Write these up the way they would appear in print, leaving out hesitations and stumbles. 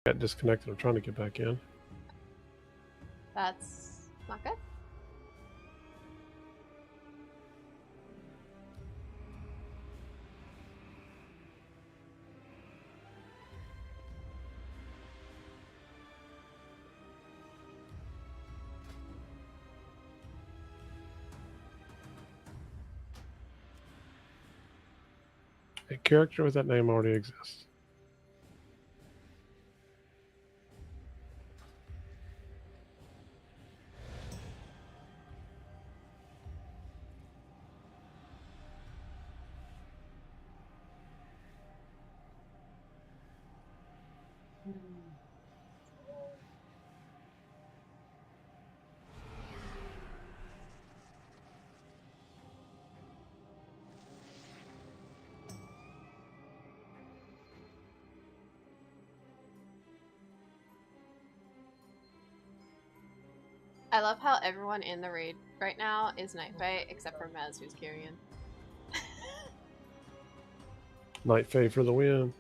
Got disconnected. I'm trying to get back in. That's not good. A character with that name already exists. I love how everyone in the raid right now is Night Fae except for Mez, who's Kyrian. Night Fae for the win.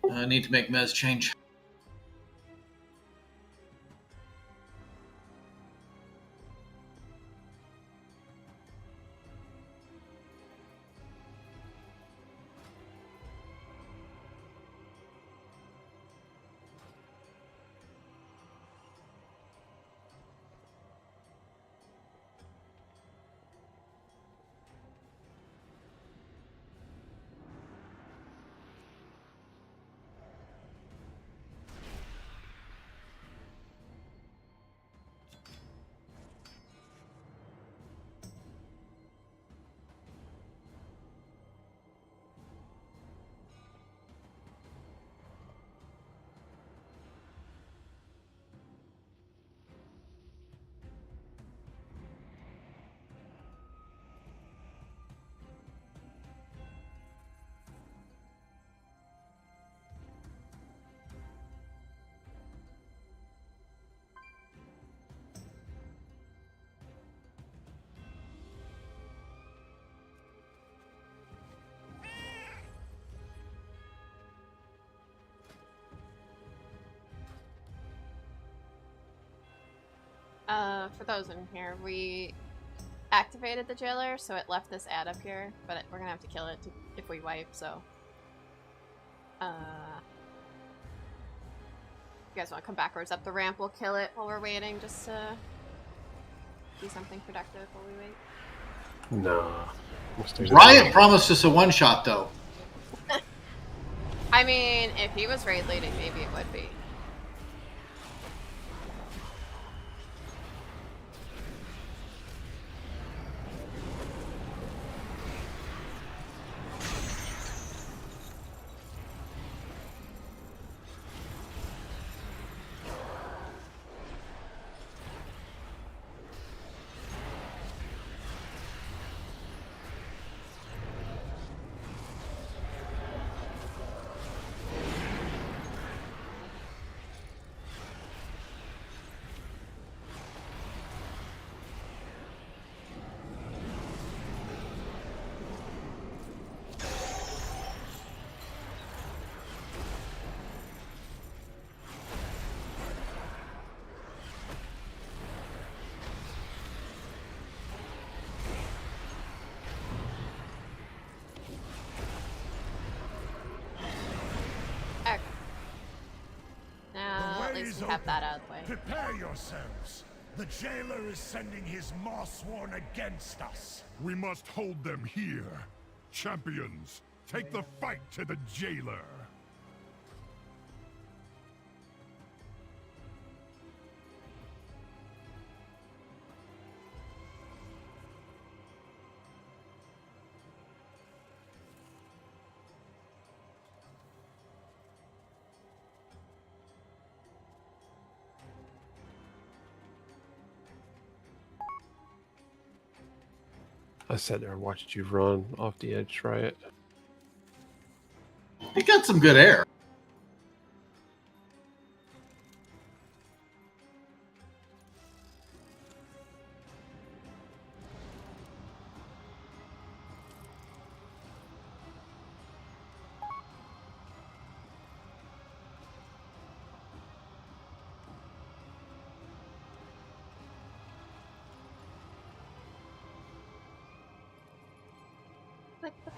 I need to make Mez change. For those in here, we activated the jailer, so it left this ad up here, but we're gonna have to kill it if we wipe, so... you guys want to come backwards up the ramp, we'll kill it while we're waiting, just to do something productive while we wait. Nah. Riot promised us a one-shot, though. I mean, if he was raid leading, maybe it would be. We have that out of the way. Prepare yourselves. The jailer is sending his Maw-sworn against us. We must hold them here. Champions, take the fight to the jailer. I sat there and watched you run off the edge, Riot. He got some good air.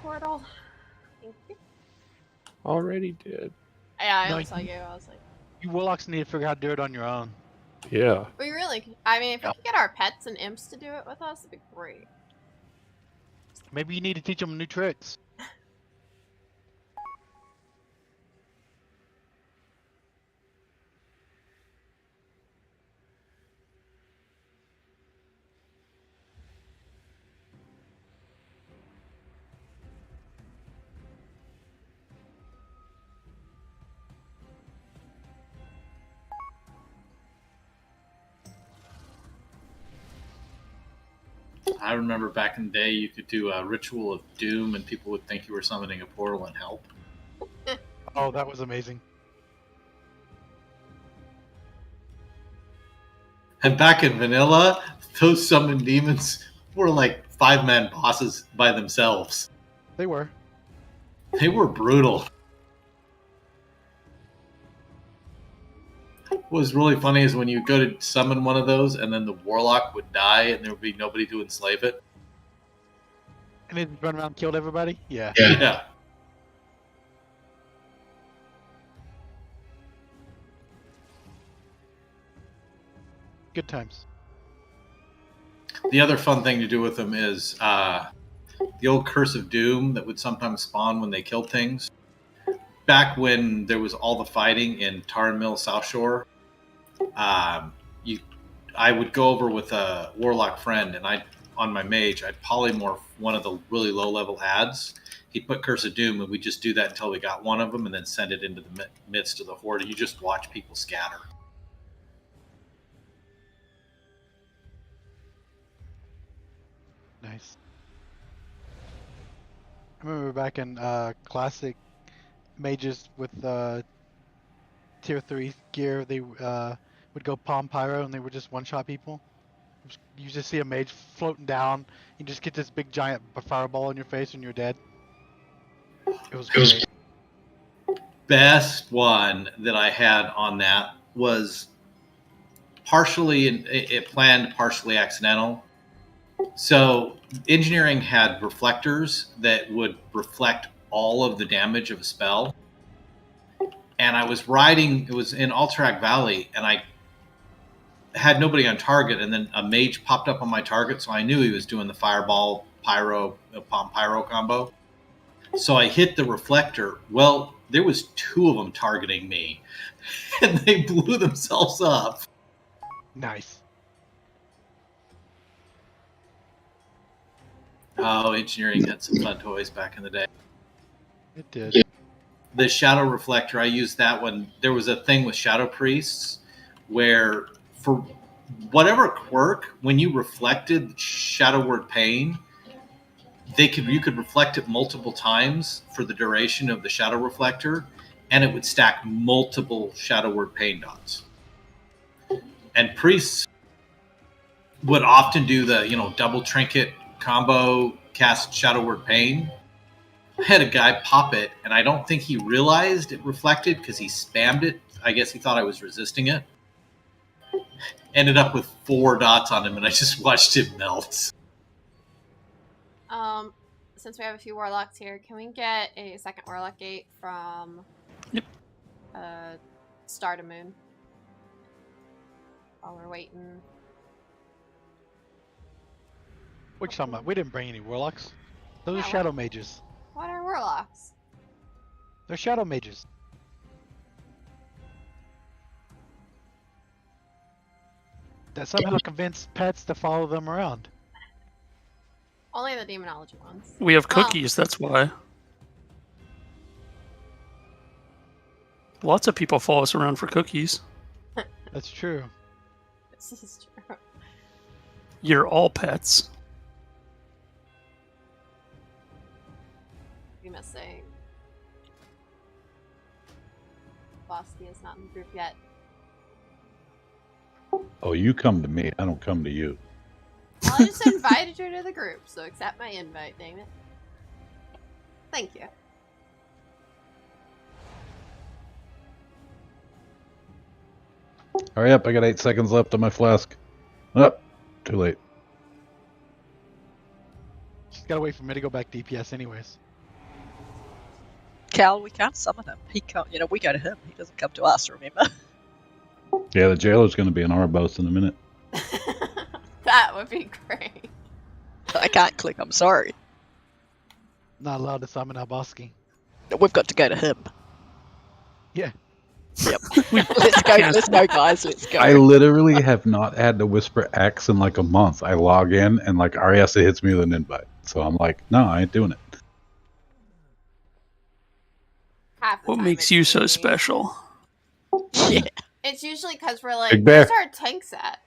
portal. Thank you. Already did. Yeah, I No, only saw you. I was like, You warlocks need to figure out how to do it on your own. Yeah. we really. I mean, if we Yeah. could get our pets and imps to do it with us, it'd be great. Maybe you need to teach them new tricks. I remember back in the day, you could do a ritual of doom, and people would think you were summoning a portal and help. Oh, that was amazing. And back in vanilla, those summoned demons were like 5-man bosses by themselves. They were. They were brutal. What was really funny is when you go to summon one of those, and then the warlock would die, and there would be nobody to enslave it. And they run around and killed everybody? Yeah. Yeah. Good times. The other fun thing to do with them is the old Curse of Doom that would sometimes spawn when they killed things. Back when there was all the fighting in Tar and Mill South Shore, I would go over with a warlock friend, and on my mage, I'd polymorph one of the really low-level ads. He'd put Curse of Doom, and we'd just do that until we got one of them, and then send it into the midst of the horde. You just watch people scatter. Nice. I remember back in classic mages with tier 3 gear, they would go palm pyro and they would just one-shot people. You just see a mage floating down, you just get this big giant fireball in your face and you're dead. It was great. Best one that I had on that was partially it planned, partially accidental. So engineering had reflectors that would reflect all of the damage of a spell. And I was riding, it was in Alterac Valley, and I had nobody on target, and then a mage popped up on my target, so I knew he was doing the fireball, pyro, palm pyro combo. So I hit the reflector. Well, there was 2 of them targeting me, and they blew themselves up. Nice. Oh, engineering had some fun toys back in the day. It did. The shadow reflector, I used that one. There was a thing with shadow priests where, for whatever quirk, when you reflected shadow word pain, you could reflect it multiple times for the duration of the shadow reflector, and it would stack multiple shadow word pain dots. And priests would often do the double trinket combo, cast shadow word pain. I had a guy pop it, and I don't think he realized it reflected because he spammed it. I guess he thought I was resisting it. Ended up with 4 dots on him, and I just watched him melt. Since we have a few warlocks here, can we get a second warlock gate from Star to Moon? While we're waiting. What you talking about? We didn't bring any warlocks. Those Yeah, are shadow mages. What are warlocks? They're shadow mages. That somehow convinced pets to follow them around. Only the demonology ones. We have Well, cookies, that's why. Lots of people follow us around for cookies. That's true. This is true. You're all pets. We must say, Bosky is not in the group yet. Oh, you come to me. I don't come to you. Well, I just invited you to the group, so accept my invite, damn it. Thank you. Hurry up. I got 8 seconds left on my flask. Oh, too late. Just gotta wait for me to go back DPS anyways. Cal, we can't summon him. He can't. You know, we go to him. He doesn't come to us. Remember? Yeah, the jailer's going to be in our boat in a minute. That would be great. I can't click. I'm sorry. Not allowed to summon Alboski. We've got to go to him. Yeah. Yep. Let's go. Let's go, guys. Let's go. I literally have not had to whisper X in like a month. I log in and like Ariasa hits me with an invite. So I'm like, no, I ain't doing it. Half the What time makes it's you so me. special? Yeah. It's usually because we're like, Big Bear. where's our tanks at?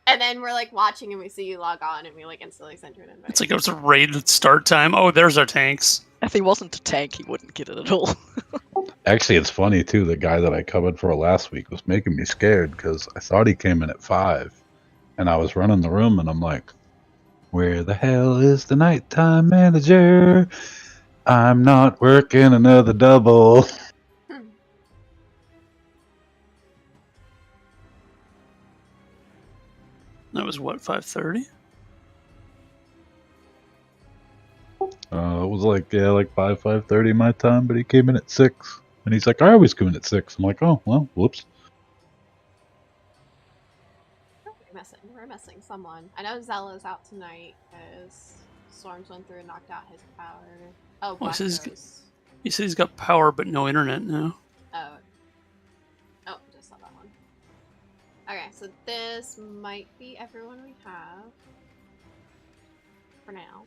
And then we're like watching and we see you log on and we like instantly send you an invite. It's like it was a raid start time. Oh, there's our tanks. If he wasn't a tank, he wouldn't get it at all. Actually, it's funny too. The guy that I covered for last week was making me scared because I thought he came in at 5, and I was running the room, and I'm like, "Where the hell is the nighttime manager? I'm not working another double." That was what, 5:30? It was like 5:30 my time, but he came in at 6, and he's like, "I always come in at 6." I'm like, "Oh well, whoops." We're missing someone. I know Zella's out tonight because storms went through and knocked out his power. Oh, Oh, Black he says- Rose. He said he's got power but no internet now. Oh, just saw that one. Okay, so this might be everyone we have for now.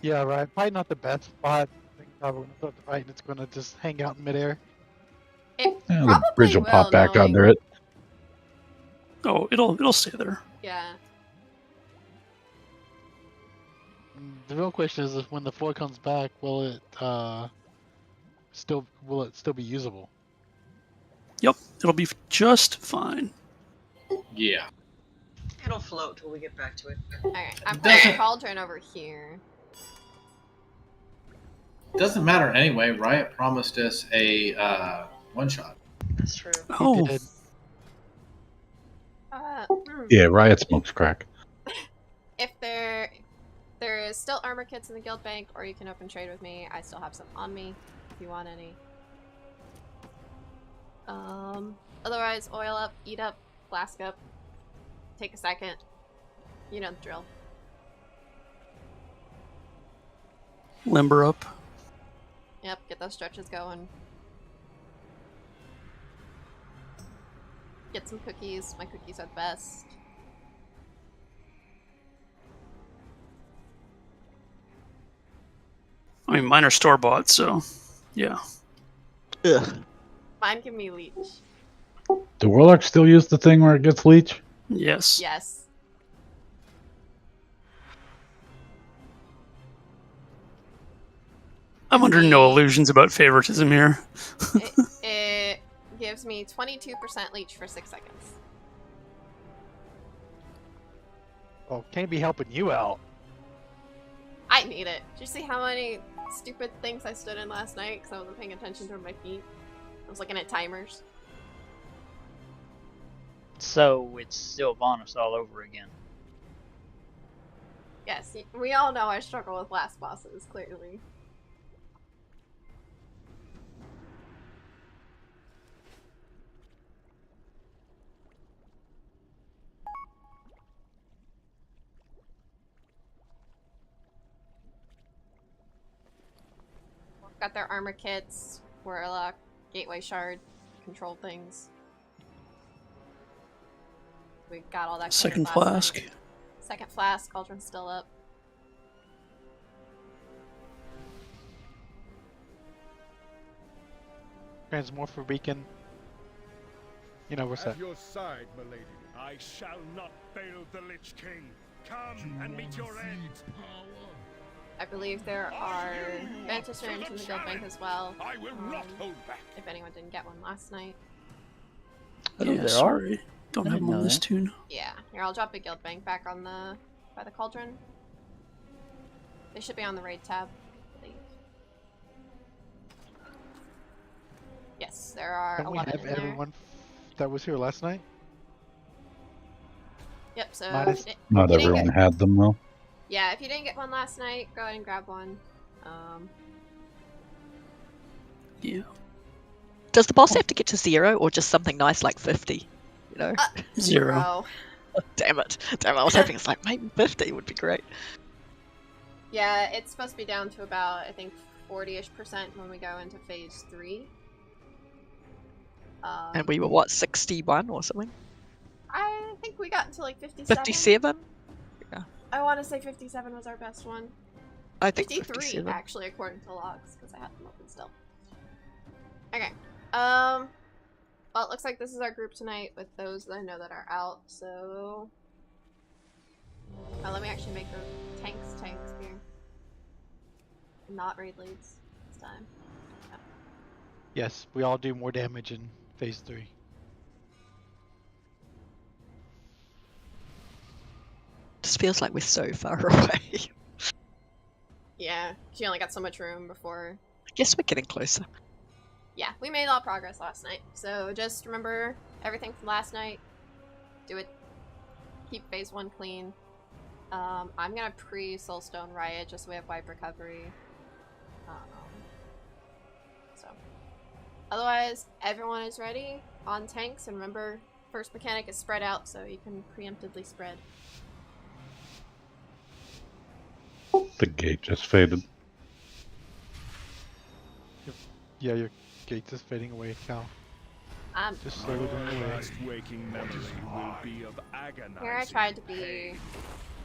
Yeah, right. Probably not the best spot. I think probably when it's up the right, it's gonna just hang out in midair. It Yeah, the probably bridge will pop back knowing- under it. Oh, it'll stay there. Yeah. The real question is when the floor comes back, will it still be usable? Yep, it'll be just fine. Yeah. It'll float till we get back to it. Alright, I'm putting the cauldron over here. Doesn't matter anyway. Riot promised us a one-shot. That's true. Oh, did. Yeah, Riot smokes crack. If there is still armor kits in the guild bank, or you can open trade with me. I still have some on me if you want any. Otherwise, oil up, eat up, flask up, take a second. You know the drill. limber up. Yep, get those stretches going. Get some cookies. My cookies are the best. I mean, mine are store bought, so yeah. Ugh. Mine give me leech. Do Warlocks still use the thing where it gets leech? Yes. Yes. I'm under no illusions about favoritism here. It gives me 22% leech for 6 seconds. Oh, can't be helping you out. I need it. Did you see how many stupid things I stood in last night because I wasn't paying attention to my feet? I was looking at timers. So it's Sylvanas all over again. Yes, we all know I struggle with last bosses, clearly. Got their armor kits, Warlock, Gateway Shard, control things. We got all that. Second cleared last flask. night. Second flask, cauldron's still up. Transmorpher beacon. You know what's At that? your side, milady. I shall not fail the Lich King. Come and meet your end. I believe there are Vantage Runes in the guild bank as well. I will not hold back. If anyone didn't get one last night. Oh, Yeah, there are? sorry. Don't I have didn't them on know this that. tune. Yeah, here I'll drop a guild bank back on the by the cauldron. They should be on the raid tab, I believe. Yes, there are Don't we 11 have in there. everyone that was here last night? Yep, so Minus- it- Not you didn't everyone get- had them though. Yeah, if you didn't get one last night, go ahead and grab one. Yeah. Does the boss have to get to 0 or just something nice like 50? You know? 0. Damn it. Damn it. I was hoping it's like maybe 50 would be great. Yeah, it's supposed to be down to about, I think, 40-ish% when we go into phase 3. And we were, what, 61 or something? I think we got into like 57. 57? Yeah. I want to say 57 was our best one. I think 53, 57. actually, according to logs, because I have them open still. Okay. Well, it looks like this is our group tonight with those that I know that are out, so... let me actually make the tanks here. Not raid leads this time. Yeah. Yes, we all do more damage in phase 3. Just feels like we're so far away. Yeah, she only got so much room before. I guess we're getting closer. Yeah, we made a lot of progress last night. So just remember everything from last night. Do it. Keep phase 1 clean. I'm gonna pre-Soulstone Riot just so we have wipe recovery. So otherwise, everyone is ready on tanks, and remember, first mechanic is spread out, so you can preemptively spread. The gate just faded. Yeah, your gate is fading away, Cal. Just slowly going away. Waking memory will be of agonizing Here I tried to be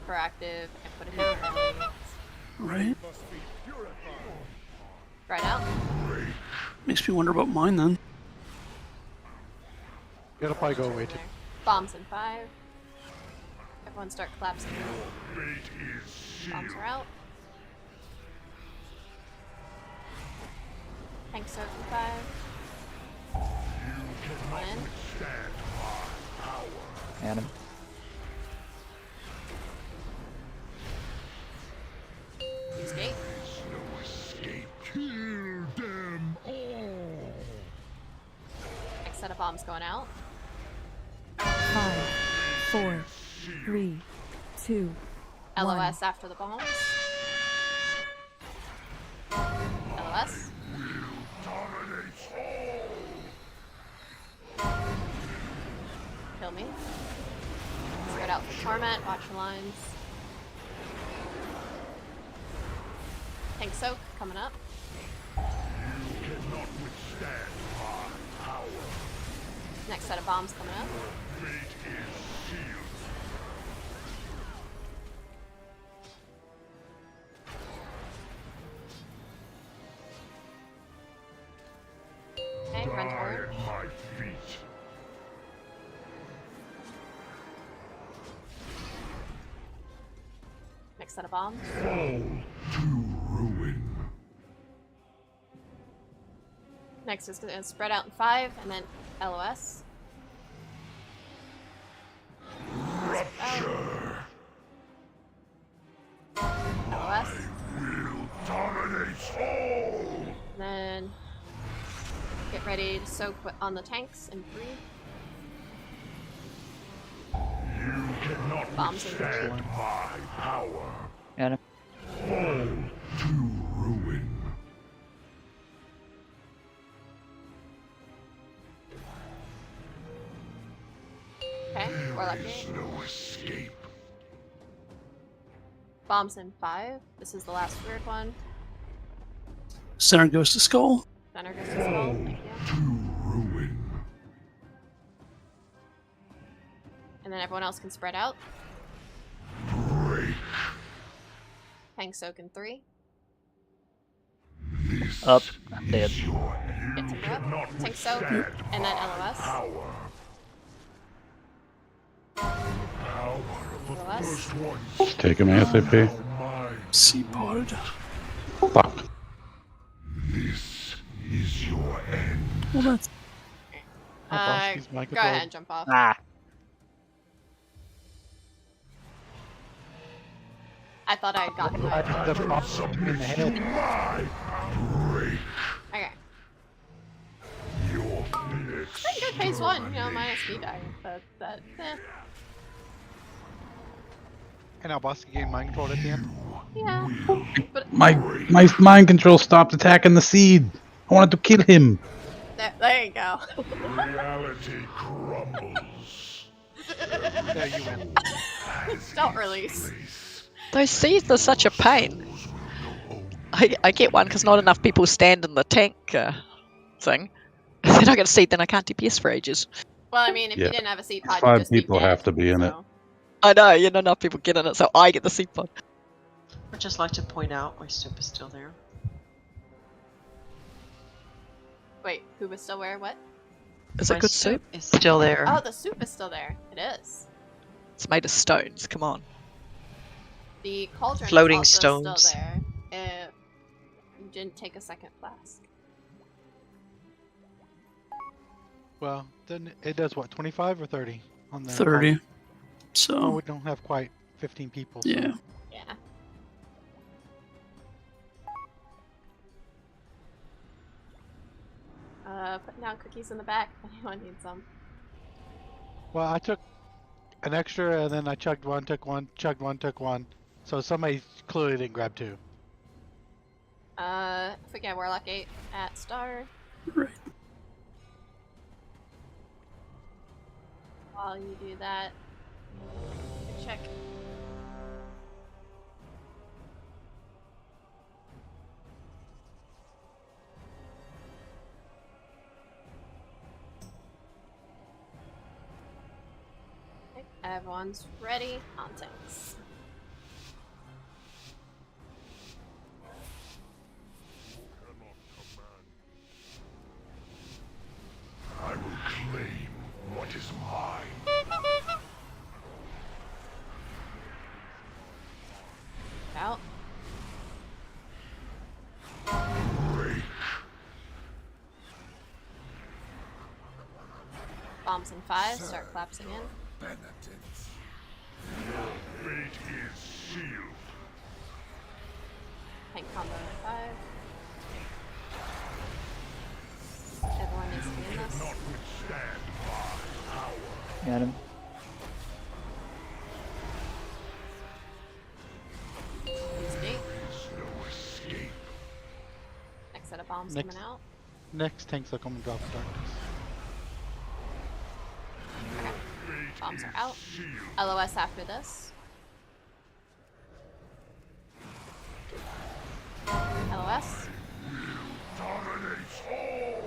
proactive and put it down early. Right? Right out. Makes me wonder about mine then. It'll probably go away too. Bombs in 5. Everyone start collapsing. Bombs are out. Tank soak in 5. One in. Adam. Use gate. Kill them all. Next set of bombs going out. 5, 4, 3, 2, LOS after the bombs. LOS. Kill me. Spread out for Torment, watch your lines. Tank soak coming up. Next set of bombs coming up. Okay, run forward. Next set of bombs. Next is going to spread out in 5 and then LOS. LOS. And then get ready to soak on the tanks in 3. Bombs in 3. Adam. Okay, Warlock gate. Bombs in 5. This is the last weird one. Center goes to skull. Center goes to skull. Thank you. And then everyone else can spread out. Tank soak in 3. Up. I'm dead. Get Timber up. Tank soak. And then LOS. LOS. Just taking my SAP. C-pod. Fuck. Well, that's... Go ahead and jump off. Ah. I thought I had gotten I my... think the bombs in the head. Okay. Pretty good phase 1, you know, minus me dying, but that, Can our boss gain mind control at the end? Yeah. But My mind control stopped attacking the seed. I wanted to kill him. there you go. Reality crumbles. There you win. Don't release. Those seeds are such a pain. I get one because not enough people stand in the tank thing. If I get a seed, then I can't DPS for ages. Well, I mean, if Yeah. you didn't have a seed pod, you'd 5 just be people dead, have to be in it. so. I know, you know, enough people get in it, so I get the seed pod. I'd just like to point out my soup is still there. Wait, who was still where? What? Is My it good soup? Is still there. Oh, the soup is still there. It is. It's made of stones. Come on. The cauldron Floating is also stones. still there. You didn't take a second flask. Well, then it does what, 25 or 30 on the 30. Oh, So, we don't have quite 15 people. So. yeah. Yeah. Putting down cookies in the back if anyone needs some. Well, I took an extra and then I chugged one, took one, chugged one, took one. So somebody clearly didn't grab two. Forget Warlock 8 at Star. Right. While you do that, check. Okay, everyone's ready. On tanks. I will claim what is mine. Out. Bombs in 5, start collapsing in. Penitence. Your fate is sealed. Tank combo in 5. Everyone needs to be in this. Not withstand my power. Got him. Use gate. There's no escape. Next set of bombs Next. coming out. Next tanks will come and drop darkness. Okay. Fate Bombs are is out. sealed. LOS after this. LOS. Dominates all.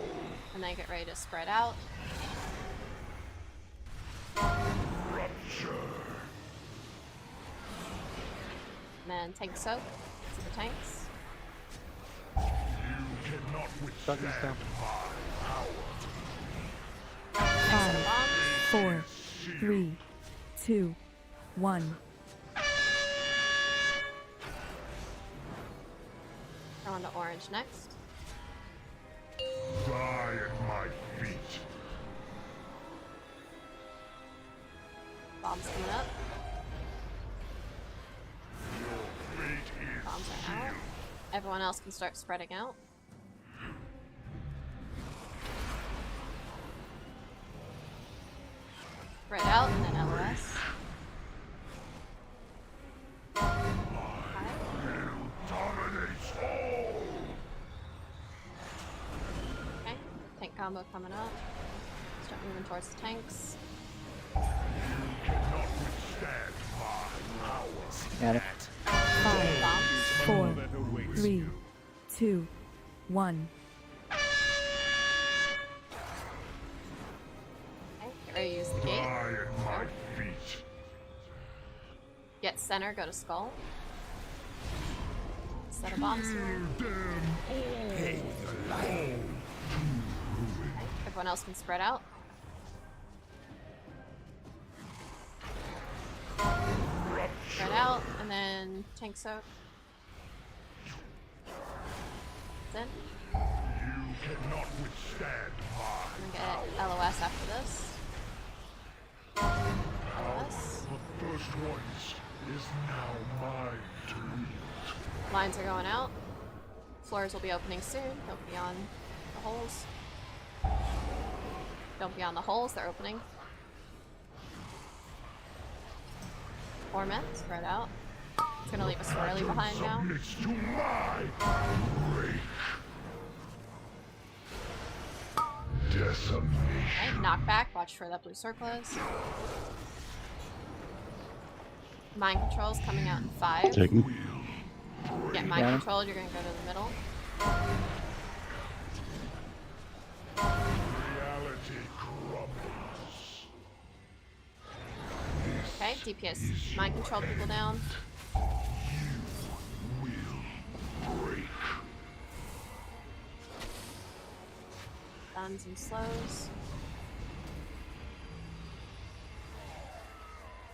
And then get ready to spread out. Rupture. And then tank soak to the tanks. You cannot Darkness withstand down. my power. Next set of 5, bombs. 4, 3, 2, 1. Go on to orange next. Die at my feet. Bombs coming up. Your fate is Bombs are out. sealed. Everyone else can start spreading out. Spread out and then LOS. Dominates all. Okay, tank combo coming up. Start moving towards the tanks. Cannot withstand my power. Got it. 5, 4, 3, 2, 1. Okay, get ready to use the gate. Die at my feet. Get center, go to skull. Set of bombs here. Okay, everyone else can spread out. Spread out, and then tank soak. Then, You cannot withstand and then get LOS after this. LOS. the first ones is now mine to wield. Lines are going out. Floors will be opening soon. Don't be on the holes. Don't be on the holes, they're opening. Torment, spread out. It's gonna leave a swirly behind now. Okay, knockback, watch for that blue circle is. Mind control's coming out in 5. Take him. Get mind controlled, you're gonna go to the middle. Okay, DPS mind control people down. Stuns and slows.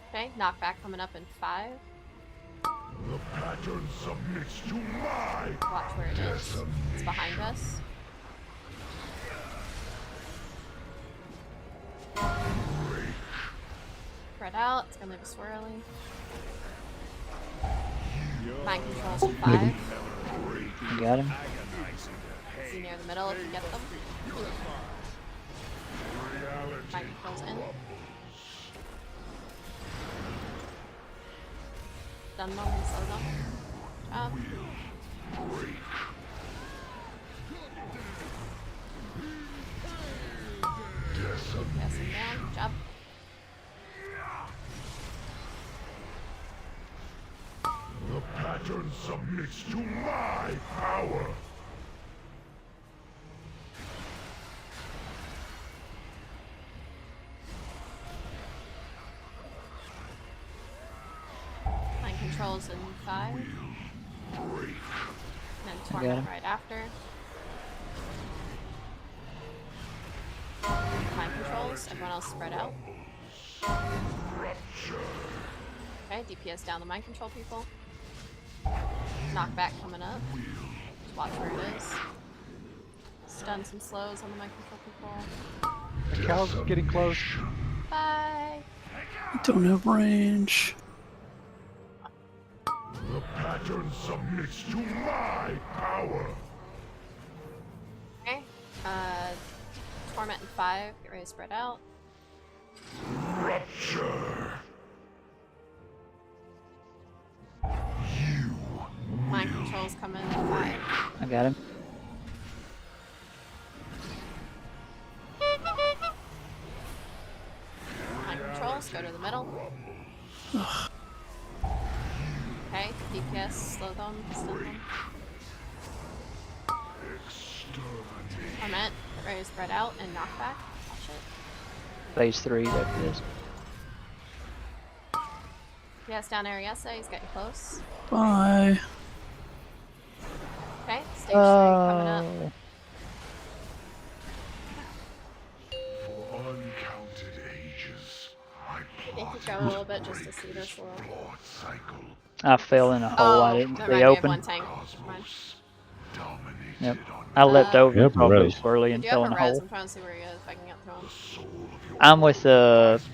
Okay, knockback coming up in 5. The pattern submits to my Watch where it is. It's behind us. Spread out. It's gonna leave a swirly. Mind controls in 5. You got him. See near the middle if you get them. Mind controls in. Stun them and slow them. Job. Yes, and down. Job. The pattern submits to my power. Mind controls in 5. And then Torment right after. Mind controls, everyone else spread out. Okay, DPS down the mind control people. Knockback coming up. Just watch where it is. Stun some slows on the mind control people. The cow's getting close. Bye! I don't have range. The pattern submits to my power. Okay, Torment in 5, get ready to spread out. Rupture. Mind controls coming in 5. I got him. Mind controls, go to the middle. Okay, DPS, slow them, stun them. Torment, get ready to spread out and knockback. Watch it. Phase 3, there it is. Yes, down Ariessa, he's getting close. Bye. Okay, stage 3 coming up. For uncounted ages, I You could go a little bit just to see this little. plot cycle. I fell in a hole I didn't that see reminds me of open. one tank. Never mind. Dominated Yep. on I leapt over Yep, probably res. swirly Do and you fell have in a a res? hole. I'm trying to see where he is, if I can get through him. soul of your I'm with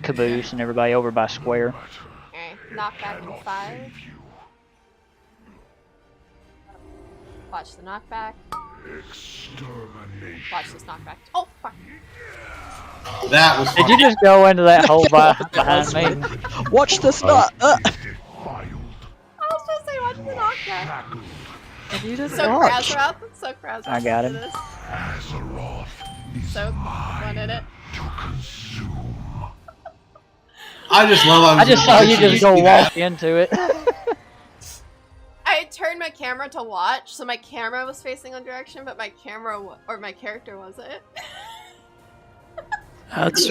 Caboose and everybody over by Square. Okay, knockback in 5. Watch the knockback. extermination. Watch this knockback. Oh, fuck. That was Did funny. you just go into that hole behind me? Watch this not. I was supposed to say watch the knockback. And you didn't So watch. Krasroth. So Krasroth. I got him. Azeroth is So mine wanted it. to consume. I just love. I just saw you just go walk into it. I turned my camera to watch, so my camera was facing one direction, but my camera or my character wasn't. That's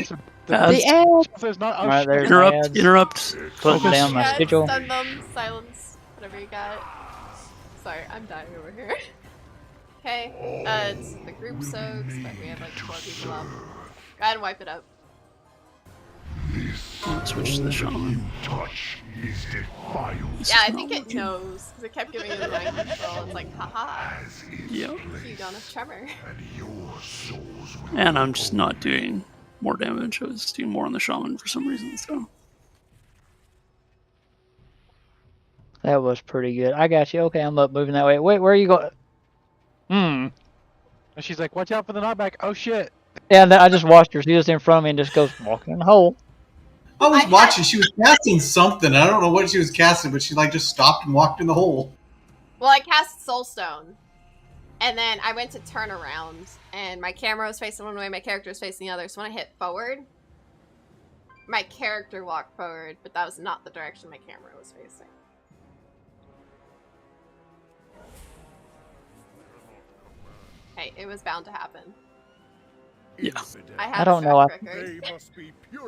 The ads. There's not. Oh, Right shit. there. Interrupt. Ads. Interrupt. Putting down my Yeah, schedule. stun them, silence, whatever you got. Sorry, I'm dying over here. Okay, it's the group soaks, but we have like 4 people up. Go ahead and wipe it up. Switch to the shaman. Touch is defiled. Yeah, I think it knows, because it kept giving me the mind control. It's like, haha, As its Yep. you got a tremor. and your souls will And I'm just not doing more damage. I was doing more on the shaman for some reason. So That was pretty good. I got you. Okay, I'm up moving that way. Wait, where are you going? And she's like, "Watch out for the knockback." Oh shit! Yeah, I just watched her. She was in front of me and just goes walking in the hole. I was watching. She was casting something. I don't know what she was casting, but she like just stopped and walked in the hole. Well, I cast Soulstone, and then I went to turn around, and my camera was facing one way, my character was facing the other. So when I hit forward, my character walked forward, but that was not the direction my camera was facing. Hey, it was bound to happen. Yeah. I don't know. Record.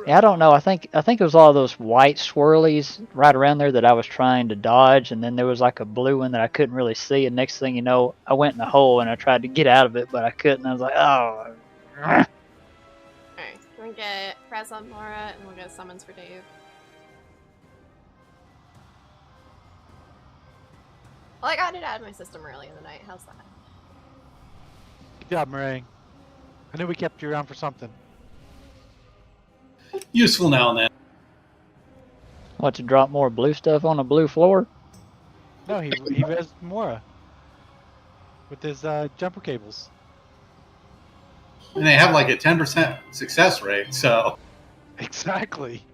I don't know. I think it was all those white swirlies right around there that I was trying to dodge, and then there was like a blue one that I couldn't really see. And next thing you know, I went in the hole and I tried to get out of it, but I couldn't. I was like, oh. Alright, we're gonna get Fraz on Laura, and we'll get summons for Dave. Well, I got it out of my system early in the night. How's that? Good job, Meringue. I knew we kept you around for something. Useful now and then. What, to drop more blue stuff on a blue floor? No, he res Mora with his jumper cables. And they have like a 10% success rate, so. Exactly.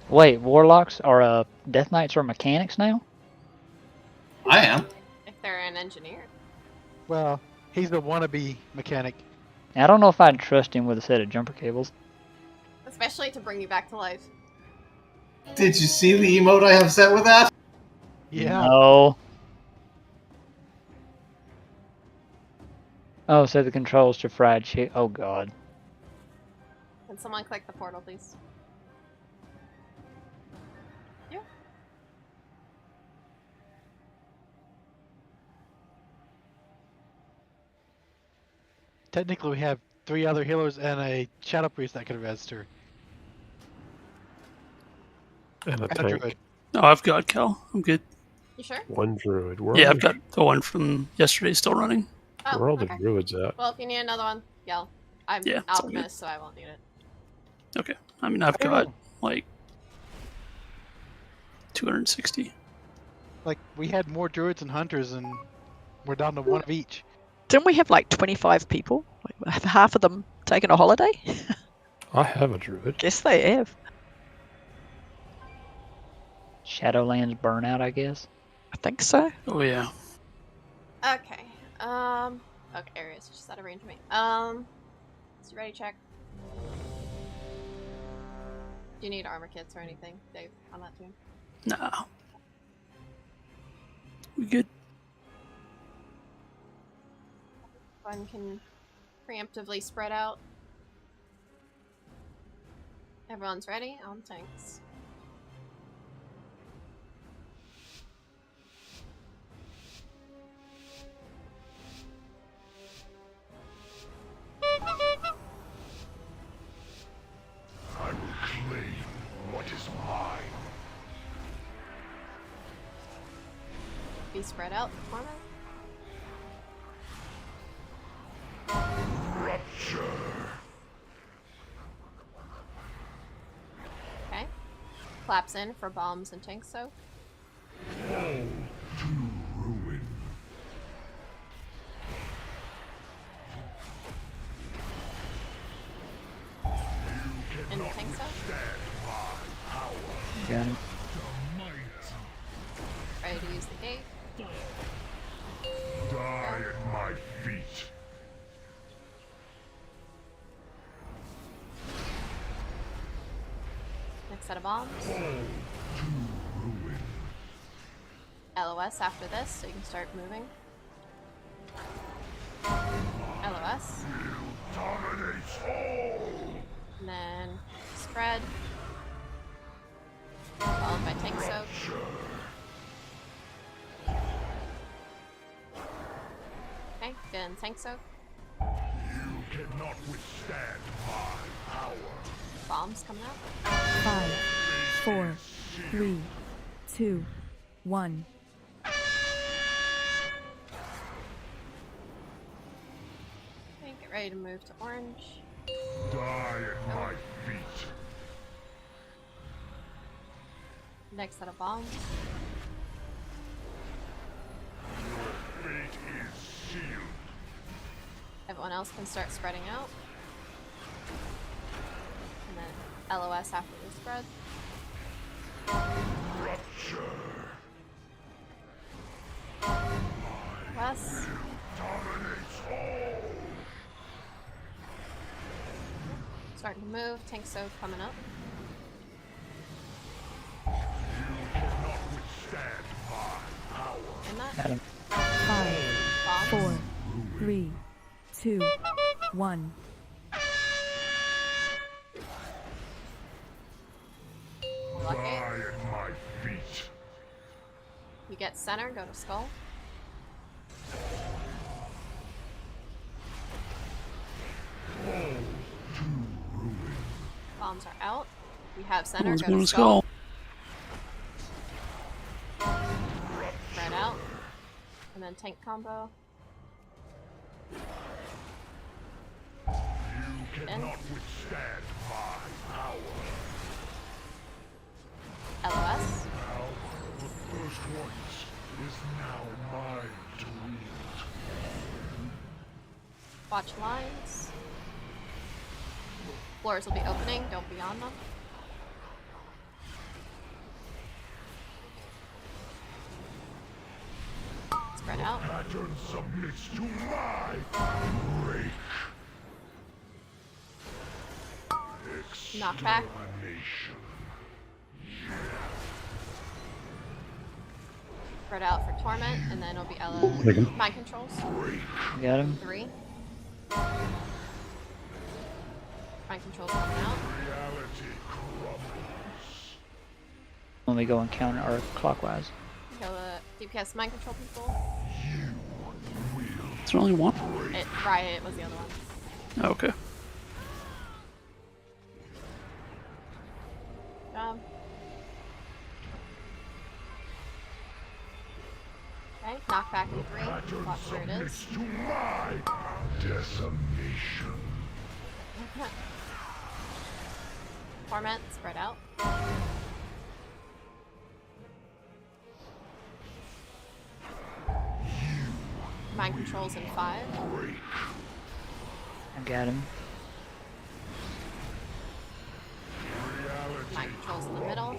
Wait, warlocks are death knights are mechanics now? I am. If they're an engineer. Well, he's the wannabe mechanic. I don't know if I'd trust him with a set of jumper cables. Especially to bring you back to life. Did you see the emote I have set with that? Yeah. No. Oh, so the controls to fried chicken. Oh, God. Can someone click the portal, please? Yeah. Technically, we have 3 other healers and a shadow priest that could res her. And a And a tank. druid. No, I've got Cal. I'm good. You sure? One druid. Where Yeah, are I've got the one from yesterday still running. Oh, Where are all the okay. druids at? Well, if you need another one, yell. I'm Yeah, it's all good. alchemist, so I won't need it. Okay. I mean, I've got like 260. Like, we had more druids and hunters, and we're down to 1 of each. Didn't we have like 25 people? Like, have half of them taken a holiday? I have a druid. Guess they have. Shadowlands burnout, I guess. I think so. Oh yeah. Okay. Okay, areas just out of range of me. Is you ready, check? Do you need armor kits or anything, Dave, on that team? Nah. We good. One can preemptively spread out. Everyone's ready on tanks. I will claim what is mine. Be spread out, corner. Rupture. Okay. Claps in for bombs and tanks, so. Fall to ruin. And tanks, so. Got him. Ready to use the gate. Die at my feet. Next set of bombs. LOS after this, so you can start moving. LOS. Dominates all. And then spread. Followed by tank soak. Okay, good. Tank soak. You cannot withstand my power. Bombs coming out. 5, 4, 3, 2, 1. Okay, get ready to move to orange. Die at my feet. Next set of bombs. Fate is sealed. Everyone else can start spreading out. And then LOS after the spread. Wes. Starting to move. Tank Sove coming up. In that. Got him. 5, 4, 3, 2, 1. Lucky. Die at my feet. You get center, go to skull. Bombs are out. We have center, Let's go to go skull. skull. Spread out. And then tank combo. You cannot withstand my power. LOS. Now, the first ones is now mine to wield. Watch lines. Floors will be opening, don't be on them. Spread out. Pattern submits to my rake. Knock back. Extermination. Spread out for torment, and then it'll be Take him. mind controls. Got him. 3. Mind controls coming out. Reality crumbles. Let me go and counter or clockwise. Kill the DPS mind control people. Is there only one? Riot was the other one. Oh, okay. Job. Okay, knock back in 3. Watch where it is. To my decimation. Torment, spread out. Mind controls in 5. I got him. Mind controls in the middle.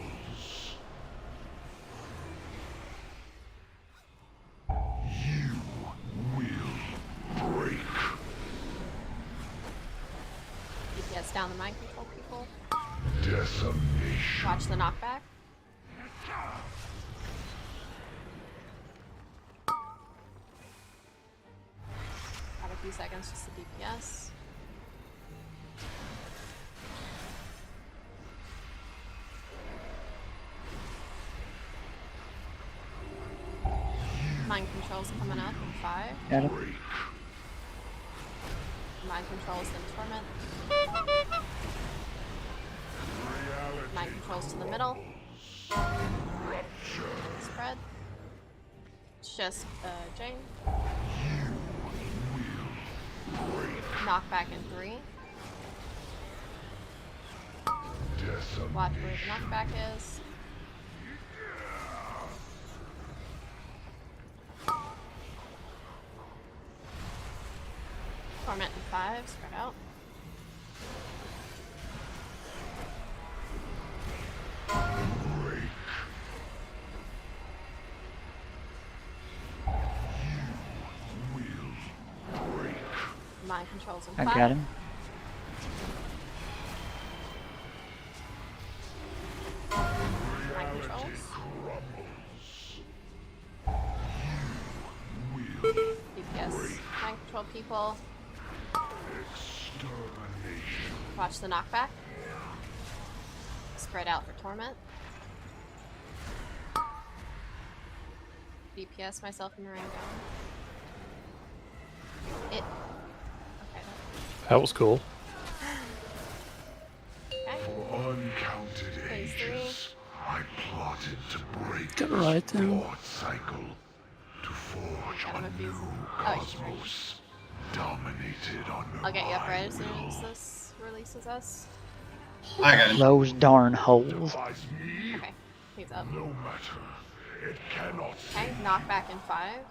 DPS down the mind control people. Decimation. Watch the knockback. Have a few seconds just to DPS. Mind controls coming up in 5. Got him. Mind controls then torment. Mind controls to the middle. Spread. It's just Jane. Knockback in 3. Watch where the knockback is. Torment in 5, spread out. Mind controls in 5. I got him. Mind controls. DPS. Mind control people. Watch the knockback. Spread out for torment. DPS myself in the ring down. It. Okay. That was cool. Okay. For uncounted Phase 3. ages, I plotted to break Got it right this then. flawed cycle to forge Got him a if new he's- oh, he's right. cosmos dominated under I'll get you up my right as soon will. as this releases us. I got him. Those darn holes. Devise me, Okay. He's up. no matter. It cannot Okay. Knockback in 5.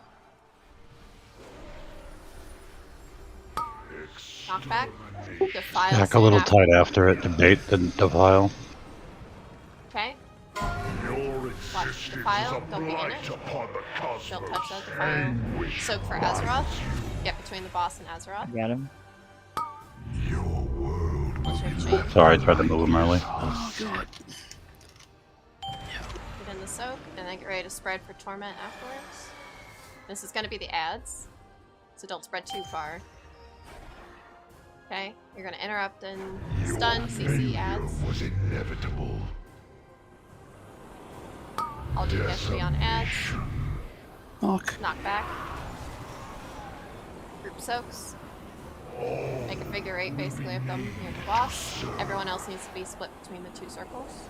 Knockback. Defile Back a soon little after. tight after it. Debate didn't defile. Okay. Defile, don't be in it. Don't touch that defile. Soak for Azeroth. Get between the boss and Azeroth. Got him. Once you have changed. Sorry, I tried to move him early. Oh god. Get in the soak, and then get ready to spread for Torment afterwards. This is going to be the ads, so don't spread too far. Okay, you're going to interrupt and stun CC ads. Was inevitable. I'll do Get on ads. Knock. Knock back. Group soaks. Make a figure 8 basically of them near the boss. Everyone else needs to be split between the 2 circles.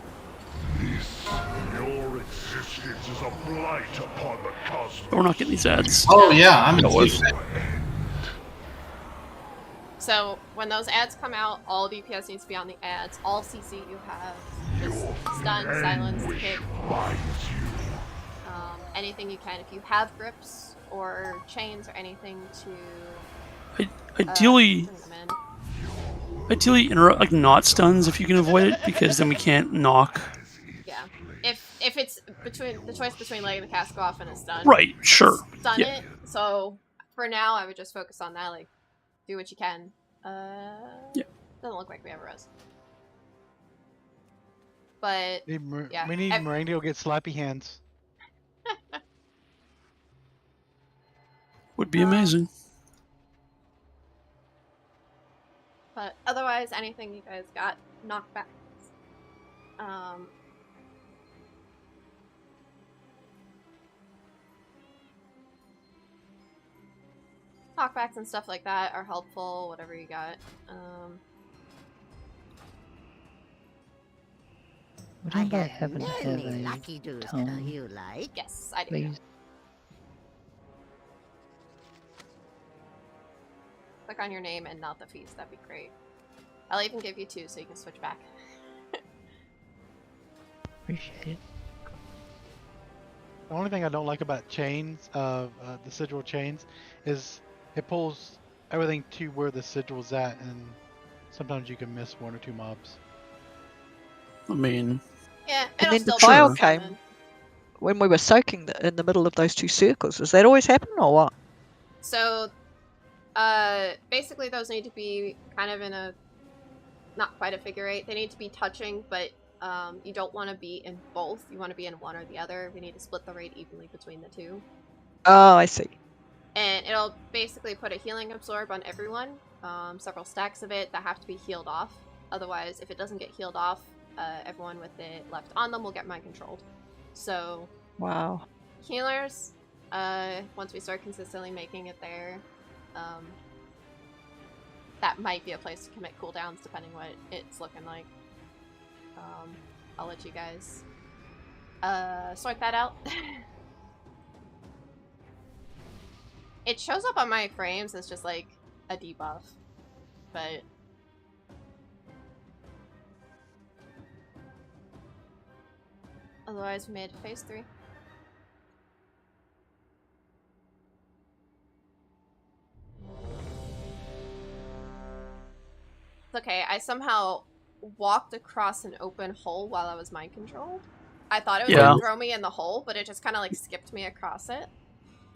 Your existence is a blight upon the cosmos. But we're not getting these ads. Oh yeah, I'm in It was. So when those ads come out, all DPS needs to be on the ads. All CC you have is stun, silence, kick. Anything you can. If you have grips or chains or anything to Ideally, bring them in. ideally interrupt, like not stuns if you can avoid it, because then we can't knock. Yeah. If it's between the choice between letting the cast go off and a stun. Right, sure. Stun Yeah. it. So for now I would just focus on that, like do what you can. Yeah. Doesn't look like we have a res. But yeah. We need Miranda to get slappy hands. Would be amazing. But otherwise, anything you guys got, knockbacks. Knockbacks and stuff like that are helpful, whatever you got. Would anybody happen to have a lucky dudes tome, you like. Yes, I do. please? Click on your name and not the feast, that'd be great. I'll even give you 2 so you can switch back. Appreciate it. The only thing I don't like about chains of the sigil chains is it pulls everything to where the sigil's at, and sometimes you can miss 1 or 2 mobs. I mean, Yeah, And it'll then the still file be came summon. when we were soaking in the middle of those 2 circles. Does that always happen or what? So, basically those need to be kind of in a, not quite a figure 8. They need to be touching, but you don't want to be in both. You want to be in one or the other. We need to split the rate evenly between the 2. Oh, I see. And it'll basically put a healing absorb on everyone, several stacks of it that have to be healed off. Otherwise, if it doesn't get healed off, everyone with it left on them will get mind controlled. So, Wow. healers, once we start consistently making it there, that might be a place to commit cooldowns depending what it's looking like. I'll let you guys sort that out. It shows up on my frames as just like a debuff, but otherwise we made it to phase 3. Okay, I somehow walked across an open hole while I was mind controlled. I thought it was gonna throw me in the hole, but it just kind of like skipped me across it.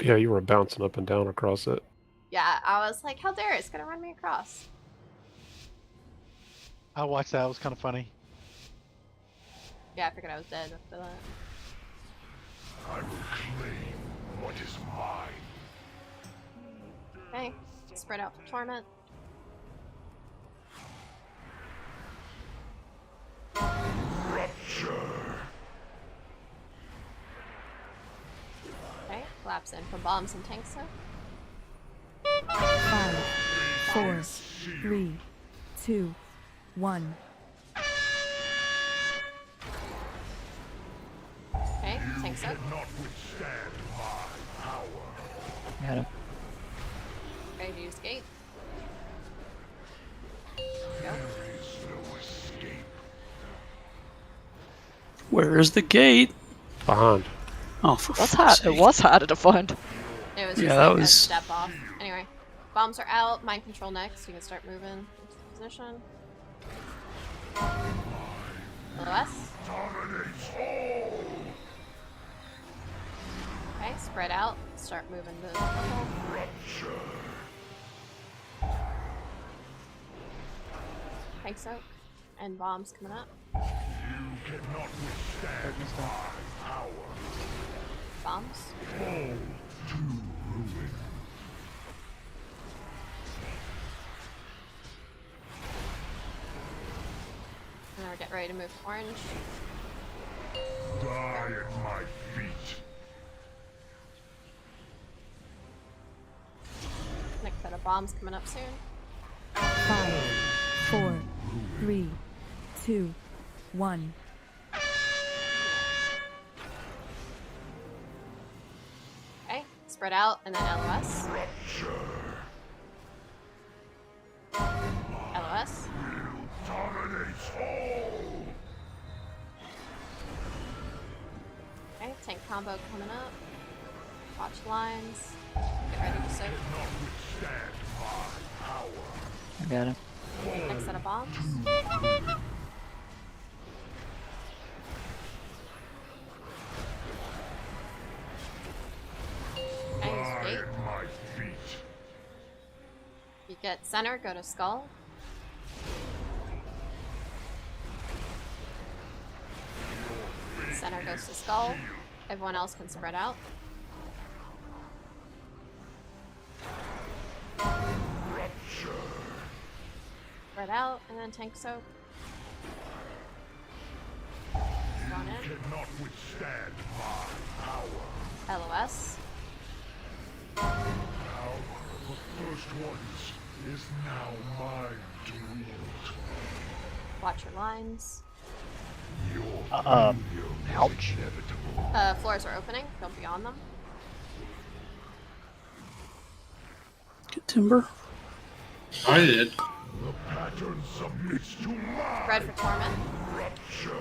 Yeah, you were bouncing up and down across it. Yeah, I was like, how dare it's gonna run me across. I watched that, it was kind of funny. Yeah, I figured I was dead after that. I will claim what is mine. Okay, spread out for Torment. Rupture. Okay, collapse in for bombs and tanks now. 5, 4, 3, 2, 1. Okay, tanks up. Not withstand my power. Got him. Ready to use gate. Go. There is no escape. where is the gate? Behind. Oh, for That's fuck's hard. sake. It was harder to find. It was just Yeah, like that a was- step off. Anyway, bombs are out. Mind control next. You can start moving into position. LOS. Dominates all. Okay, spread out. Start moving the purple. Tank soak. And bombs coming up. You cannot withstand my power. Bombs. Fall to ruin. And we're getting ready to move to orange. Die at my feet. Next set of bombs coming up soon. 5, 4, 3, 2, 1. Okay, spread out and then LOS. LOS. Dominates all. Okay, tank combo coming up. Watch lines. Get ready to soak. Cannot withstand my power. I got him. Next set of bombs. Okay, use Die gate. at my feet. You get center, go to skull. Center goes to skull. Everyone else can spread out. Spread out, and then tank soak. Run in. Cannot withstand my power. LOS. Power of the first ones is now mine to wield. Watch your lines. Ouch. Floors are opening. Don't be on them. Get timber. I did. The pattern submits to my Red for torment. rupture.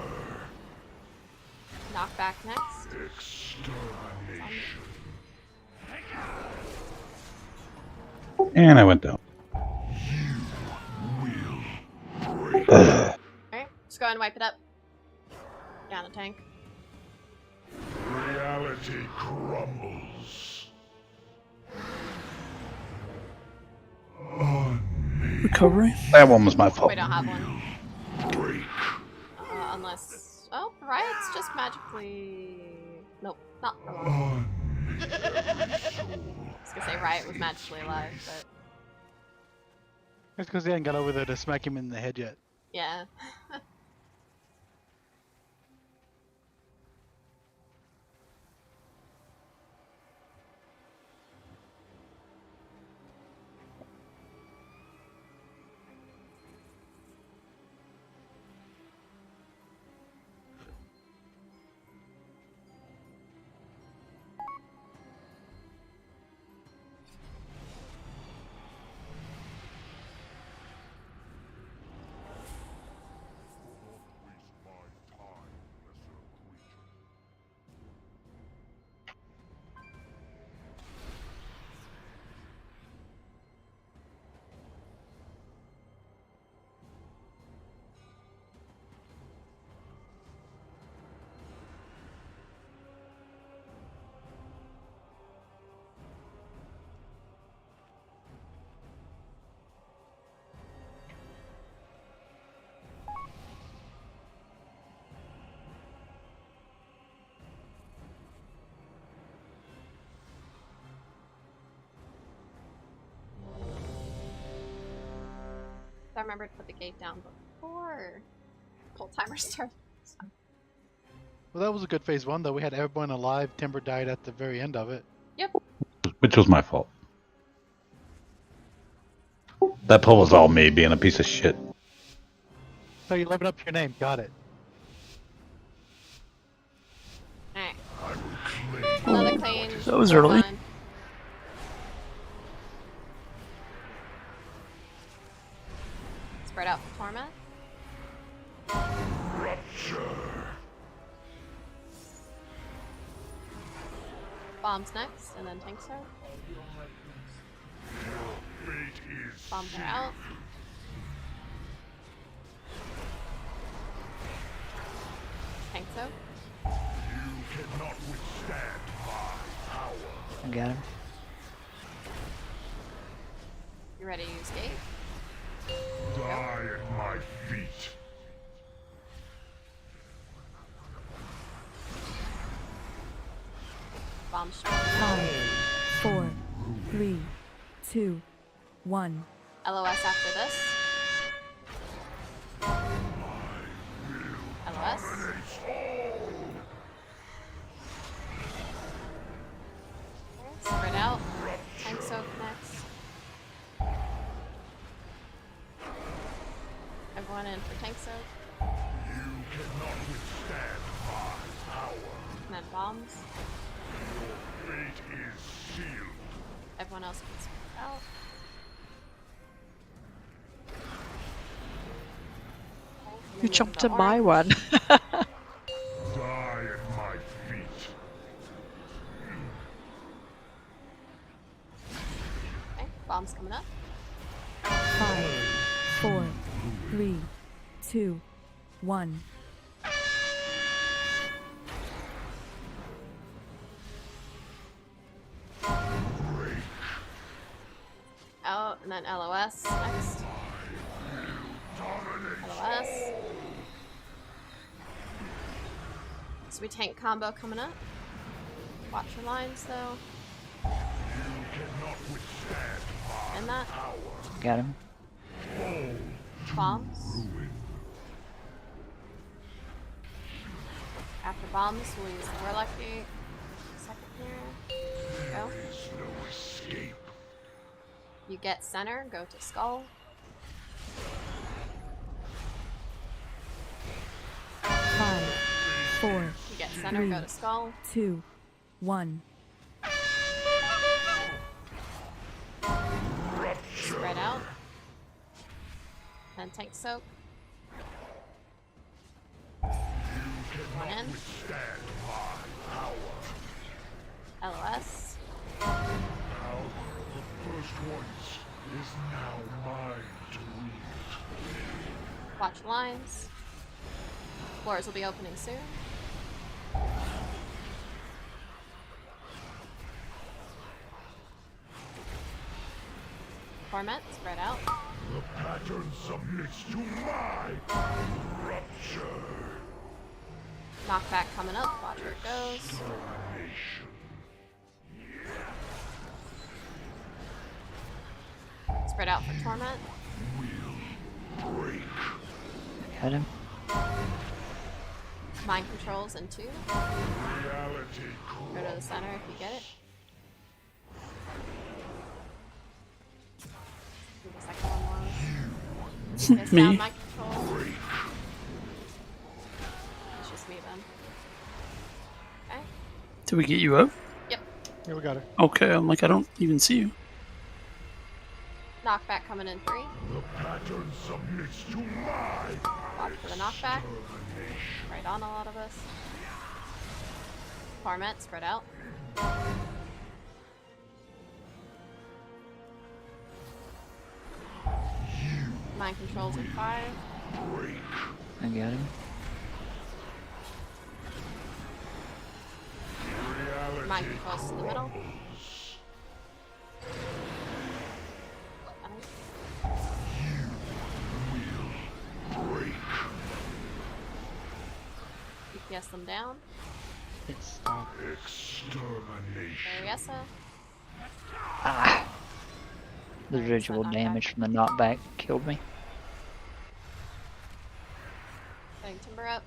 Knock back next. Extermination. And I went down. Alright, just go ahead and wipe it up. Down the tank. Reality crumbles. Recovery. That one was my fault. We don't have one. Break. Unless... Oh, Riot's just magically... Nope, not alive. I was gonna say Riot was magically alive, but... That's because they hadn't got over there to smack him in the head yet. Yeah. I remember to put the gate down before pull timer started. Well, that was a good phase one, though. We had everyone alive. Timber died at the very end of it. Yep. Which was my fault. That pull was all me being a piece of shit. So you leveled up your name. Got it. Alright. I will claim Another clean. That was early. Fine. Spread out for torment. rupture. Bombs next, and then tank start. Fate is Bombs are out. Tank soak. You cannot withstand my I got him. You ready to use gate? Die at my feet. Bomb strike. 5, 4, 3, 2, 1. LOS after this. LOS. Spread out. Tank soak next. Everyone in for tank soak. You cannot withstand my power. And then bombs. Fate is sealed. Everyone else can spread out. You jumped in my one. Die at my feet. Okay, bombs coming up. 5, 4, 3, 2, 1. Out, and then LOS next. LOS. So we tank combo coming up. Watch your lines though. And that. Got him. Bombs. After bombs, we'll use the Warlock Gate. Second here. Go. No escape. You get center, go to Skull. 5, 4, You get center, go to Skull. 2, 1. Spread out. Then tank soak. One in. LOS. The first voice is now mine to read. Watch lines. Floors will be opening soon. Format, spread out. The pattern submits to my rupture. Knockback coming up. Watch where it goes. Domination. Spread out for Torment. Break. Got him. Mind controls in 2. Reality Go to the center if you get it. Do the second one was. Yes, Me. down mind control. It's just me then. Okay. Did we get you up? Yep. Yeah, we got her. Okay, I'm like, I don't even see you. Knockback coming in 3. The pattern submits to my Watch for the knockback. Right on a lot of us. Torment, spread out. Mind controls in 5. I got him. Mind controls to the middle. DPS them down. It's extermination. Ariessa. ah. The residual damage from the knockback killed me. Putting Timber up.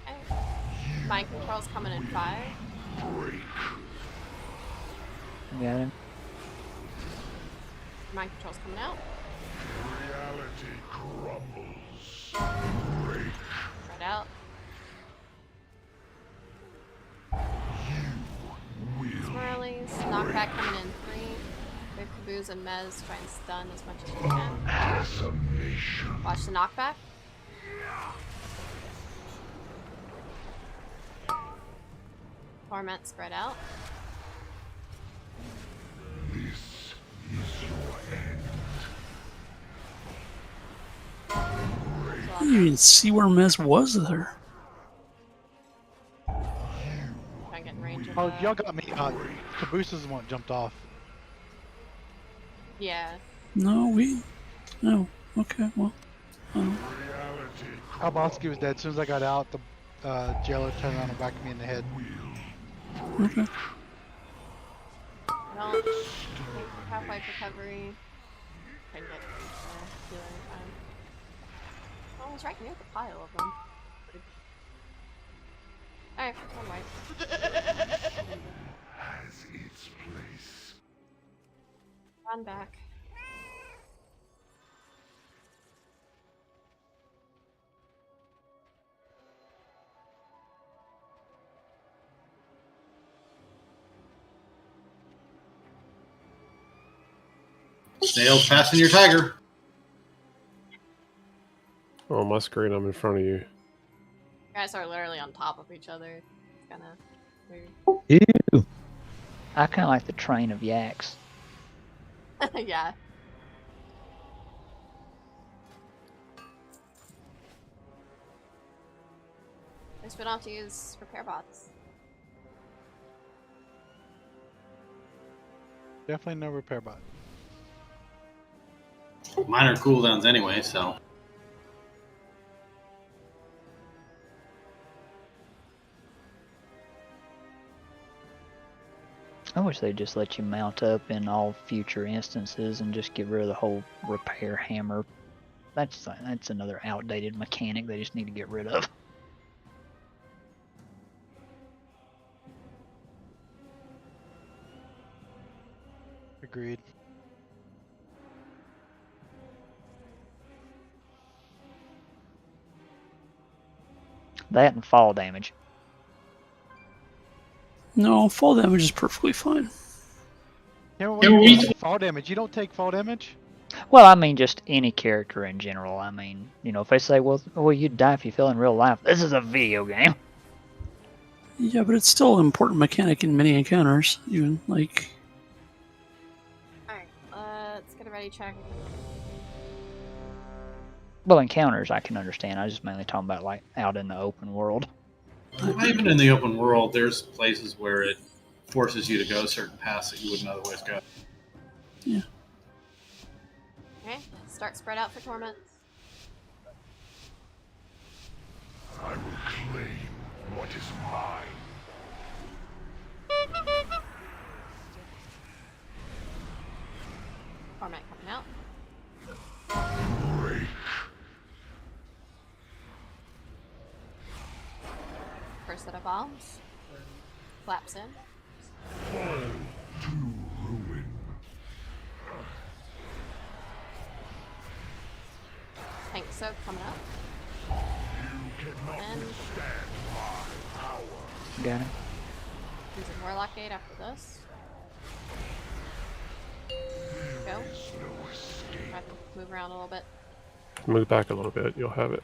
Okay. Mind controls coming in 5. I got him. Mind controls coming out. Reality crumbles. Spread out. Swirlies. Knockback coming in 3. With Caboose and Mez try and stun as much as you can. Decimation. Watch the knockback. Torment spread out. This is your end. didn't even see where Mez was there. Try and get in range of Oh, y'all got me. Cabooses the one that jumped off. Yeah. No, no. Okay, well. Albosky was dead. As soon as I got out, the jailer turned around and whacked me in the head. Okay. Well, take half-life recovery. Try and get healing time. Oh, I was right near the pile of them. Alright, one way. Has its place. Run back. Snails passing your tiger. Oh, my screen, I'm in front of you. You guys are literally on top of each other. It's kind of weird. Ew. I kind of like the train of yaks. Yeah. I just went off to use repair bots. Definitely no repair bot. Mine are cooldowns anyway, so. I wish they'd just let you mount up in all future instances and just get rid of the whole repair hammer. That's another outdated mechanic they just need to get rid of. Agreed. That and fall damage. No, fall damage is perfectly fine. Yeah, well, fall damage. You don't take fall damage? Well, I mean, just any character in general. I mean, you know, if they say, well, you'd die if you fell in real life. This is a video game. Yeah, but it's still an important mechanic in many encounters. Even, like... Alright, let's get a ready check. Well, encounters I can understand. I was just mainly talking about, like, out in the open world. Even in the open world, there's places where it forces you to go certain paths that you wouldn't otherwise go. Yeah. Okay, start spread out for torment. I will claim what is mine. Torment coming out. Break. First set of bombs. Flaps in. To ruin. Tank soak coming up. You cannot And withstand my power. Got it. using Warlock Gate after this. Go. No escape. Try to move around a little bit. Move back a little bit, you'll have it.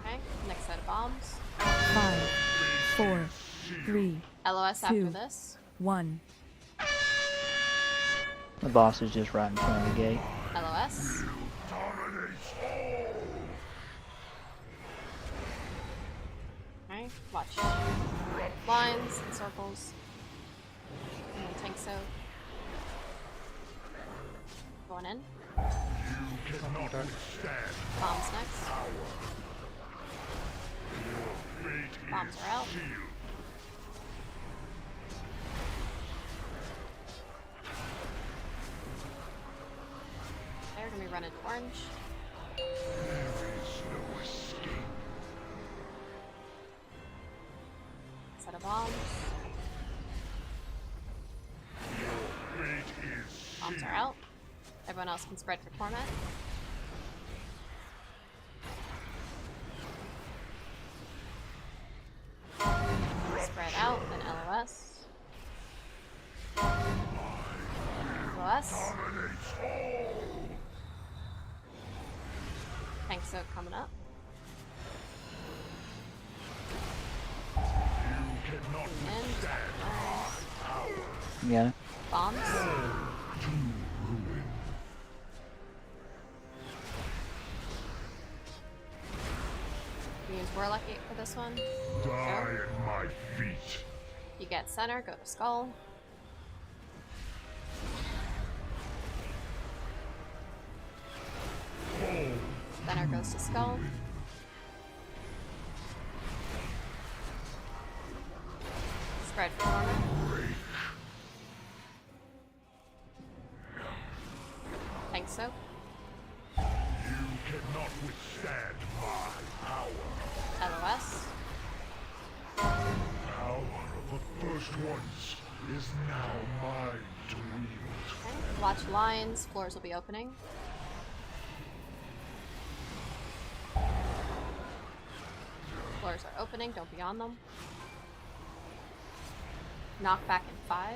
Okay, next set of bombs. 5, 4, 3, LOS 2, after this. 1. The boss is just right in front of the gate. LOS. Dominates all. Okay, watch. Lines and circles. And then tank soak. Going in. You cannot withstand Bombs next. fate. Bombs are out. Sealed. They're gonna be running orange. There is no escape. Set of bombs. Fate is Bombs are out. Everyone else can spread for torment. Spread out and LOS. LOS. Tank soak coming up. And Got it. bombs. use Warlock Gate for this one. Die at my feet. You get center, go to Skull. Center goes to Skull. Spread for Torment. Tank Soak. You cannot withstand my power. LOS. Power of the first ones is now mine to wield. Okay. Watch lines. Floors will be opening. Floors are opening. Don't be on them. Knock back in 5.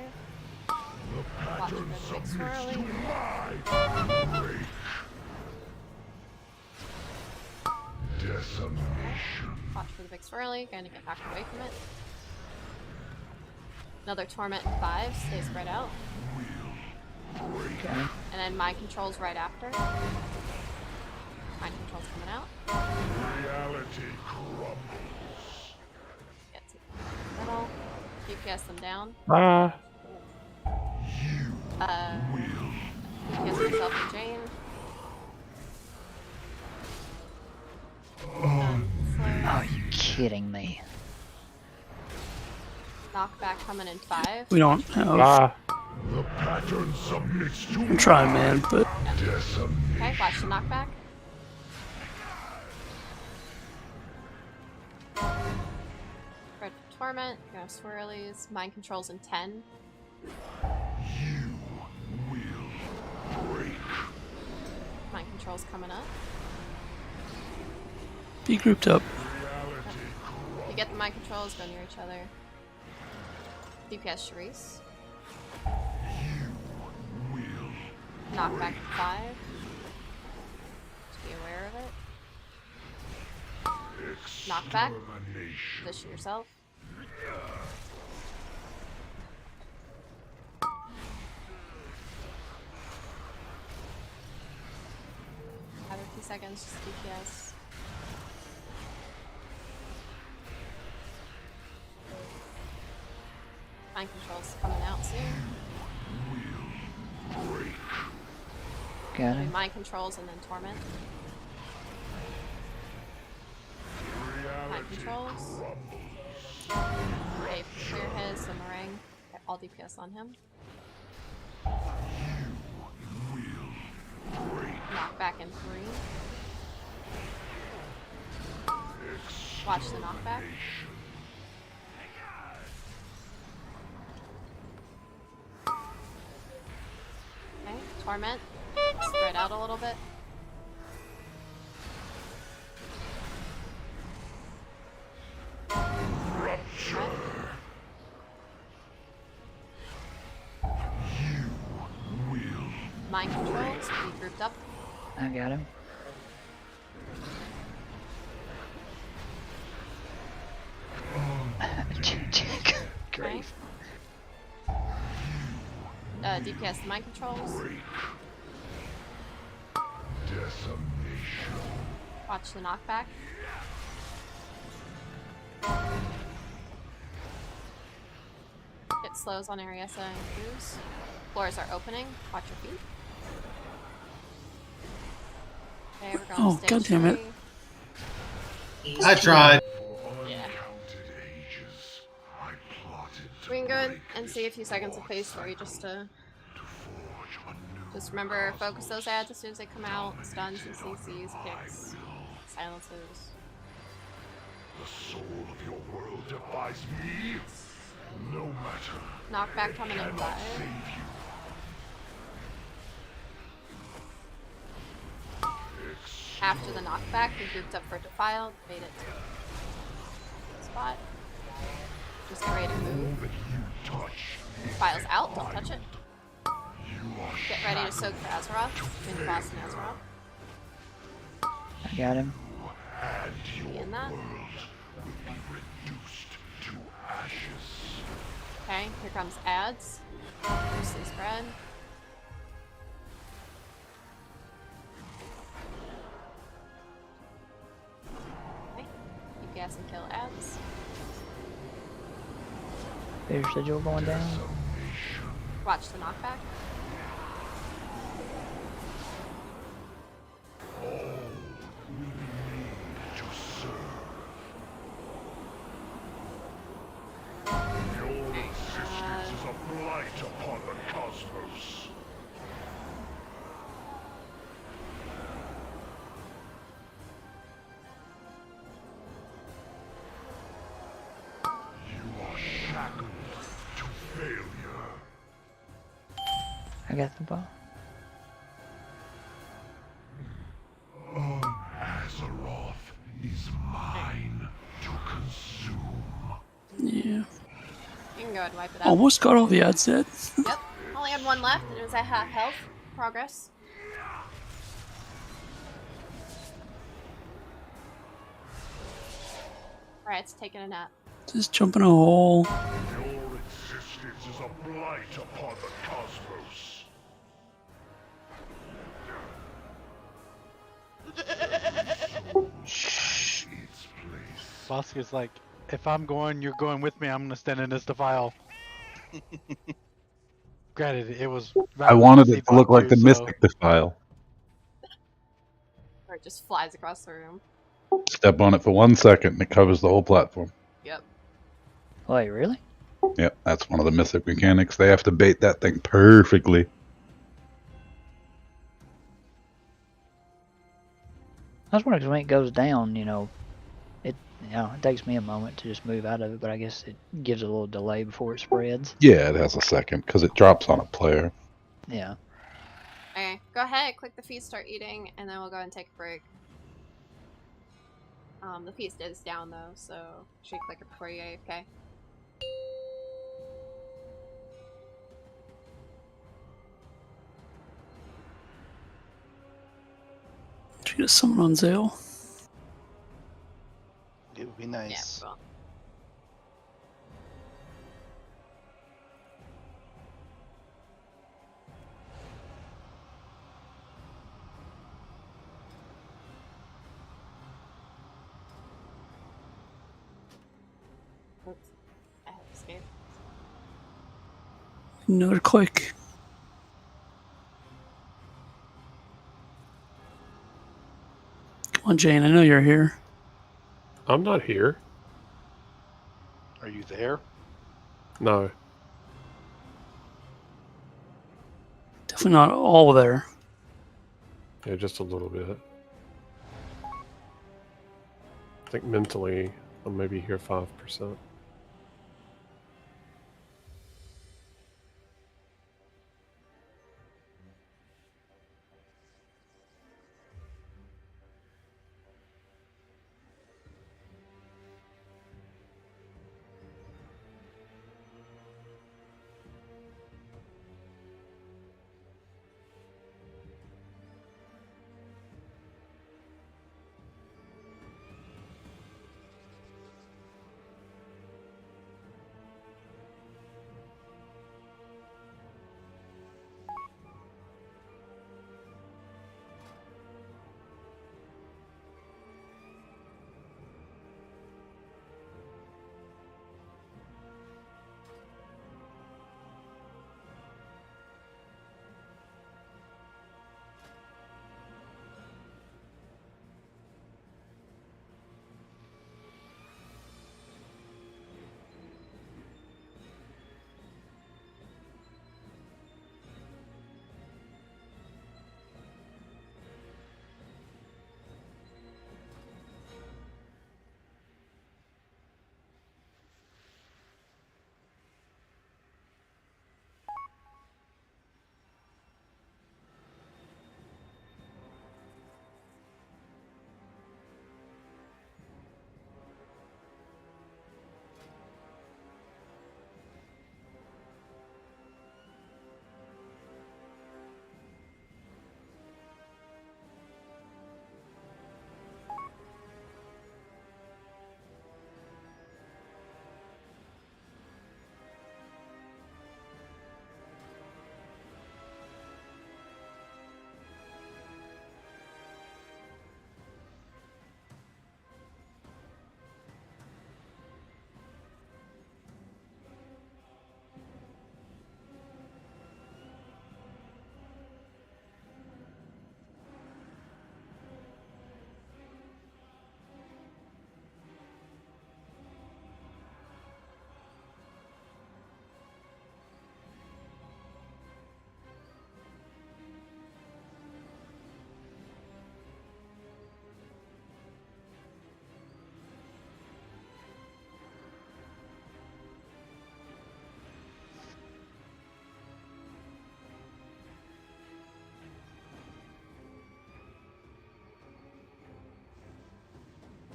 Watch for the big swirly. Decimation. Watch for the big swirly. Going to get knocked away from it. Another Torment in 5. Stay spread out. Okay. And then Mind Control's right after. Mind Control's coming out. Reality crumbles. Get to the middle. DPS them down. Ah. DPS yourself and Jane. Are you kidding me? Knockback coming in 5. We don't have. The pattern submits to I'm trying, man, but decimation. Okay, watch the knockback. Spread for Torment. Go swirlies. Mind Control's in 10. You will break. Mind Control's coming up. be grouped up. You get the Mind Controls, go near each other. DPS Sharice. Knockback in 5. Just be aware of it. Knockback. Position yourself. Another few seconds, just DPS. Mind Control's coming out soon. Got him. Mind Controls and then Torment. Mind Controls. Okay, clear his and Meringue. Get all DPS on him. Knockback in 3. Watch the knockback. Okay, Torment. Spread out a little bit. Okay. Mind Controls, be grouped up. I got him. Okay. DPS the Mind Controls. Decimation. Watch the knockback. Get slows on Ariessa and Cruz. Floors are opening. Watch your feet. Okay, we're going Oh, to stage God damn it. 3. I tried. Yeah. Counted ages. I plotted to We can go break and see a few seconds of phase 3 just to remember, focus those ads as soon as they come out. Stuns and CCs, kicks, silences. the soul of your world defies me. No matter. Knockback coming in 5. Save you. After the knockback, we grouped up for Defiled, made it to spot. Just get ready to move. Defile's out, don't touch it. Get ready to soak for Azeroth, between the boss and Azeroth. I got him. Be in that. Okay, here comes ads. Loosely spread. Okay. Fair schedule going down. Watch the knockback. Your existence is a blight upon the cosmos. You are shackled to failure. I got the ball. Azeroth is mine to consume. Yeah. You can go ahead and wipe it out. Almost got all the ads dead. Yep. Only had one left, and it was at half health. Progress. Alright, it's taking a nap. Just jump in a hole. Your existence is a blight upon the cosmos. Its place. Bosca's like, if I'm going, you're going with me. I'm gonna stand in this defile. Granted, it was. I wanted it to look like the Mystic Defile. Or it just flies across the room. Step on it for 1 second and it covers the whole platform. Yep. Wait, really? Yep, that's one of the Mythic mechanics. They have to bait that thing perfectly. I was wondering 'cause when it goes down, it takes me a moment to just move out of it, but I guess it gives a little delay before it spreads. Yeah, it has a second because it drops on a player. Yeah. Okay, go ahead, click the feast, start eating, and then we'll go and take a break. The feast is down though, so should click it before you AFK. Did you get someone on Zale? It would be nice. Yeah, well. Oops. I have escaped. Another click. Come on, Jane. I know you're here. I'm not here. Are you there? No. Definitely not all there. Yeah, just a little bit. I think mentally, I'm maybe here 5%.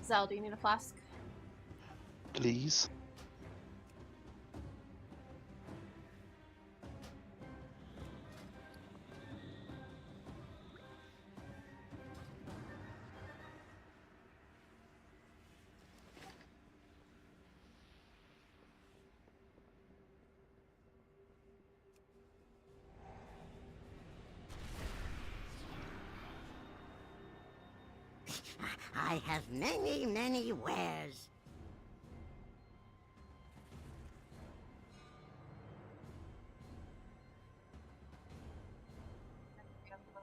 Zell, do you need a flask? Please. I have many, many wares.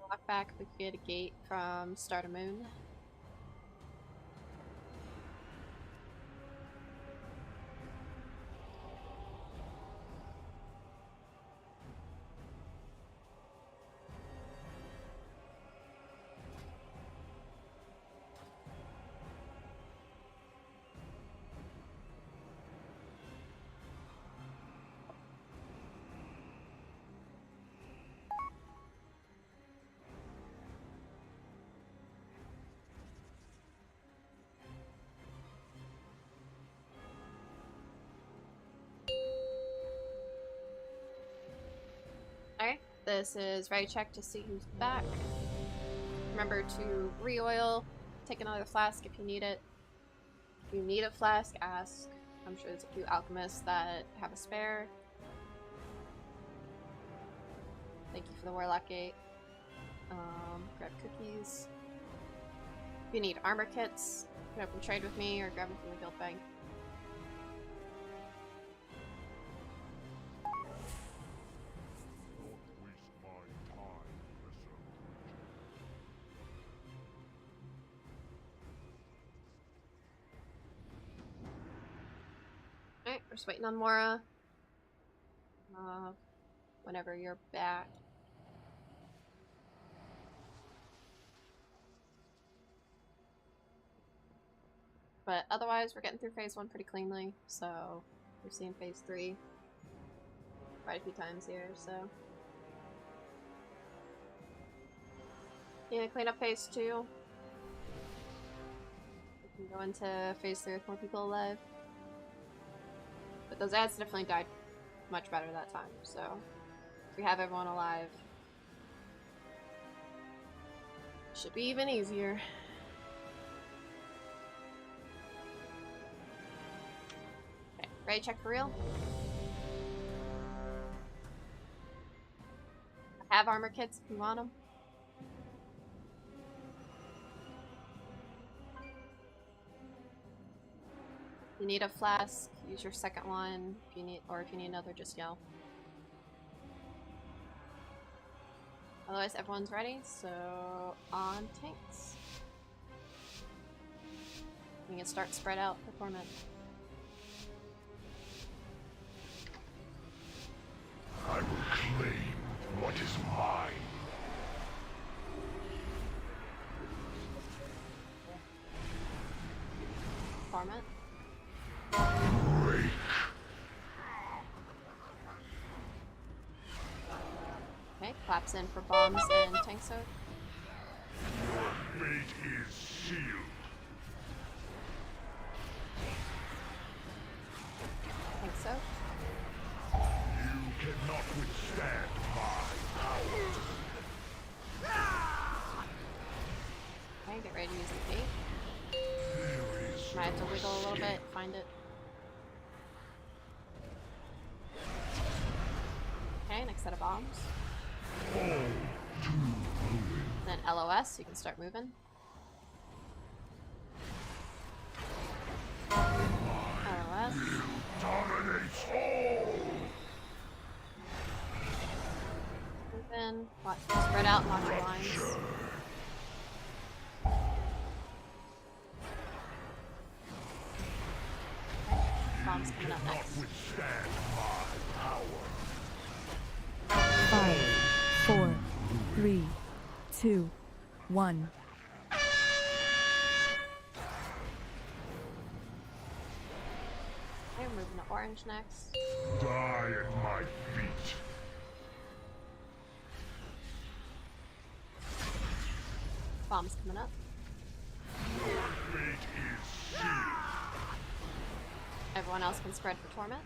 Walk back, we could get a gate from Star to Moon. Alright, this is ready check to see who's back. Remember to re-oil, take another flask if you need it. If you need a flask, ask. I'm sure there's a few alchemists that have a spare. Thank you for the Warlock Gate. Grab cookies. If you need armor kits, pick up and trade with me or grab them from the guild bag. Alright, we're just waiting on Mora. Whenever you're back. But otherwise, we're getting through phase 1 pretty cleanly, so we're seeing phase 3 quite a few times here, so. Yeah, clean up phase 2. We can go into phase 3 with more people alive. But those ads definitely died much better that time, so if we have everyone alive, it should be even easier. Okay, ready to check for real? I have armor kits if you want them. If you need a flask, use your second one. If you need, or if you need another, just yell. Otherwise, everyone's ready. So on tanks, we can start spread out performance. I will claim what is mine. Performance. Break. Okay, claps in for bombs and tank soak. Your fate is sealed. Tank soak. You cannot withstand my power. Okay, get ready to use the gate. Might have to wiggle a little bit, find it. Okay, next set of bombs. Then LOS, you can start moving. LOS. Dominates all. Moving. Watch, spread out and watch your lines. Bombs coming up next. Withstand my power. 5, 4, 3, 2, 1. Okay, we're moving to orange next. Die at my feet. Bombs coming up. Your fate Everyone else can spread for Torment.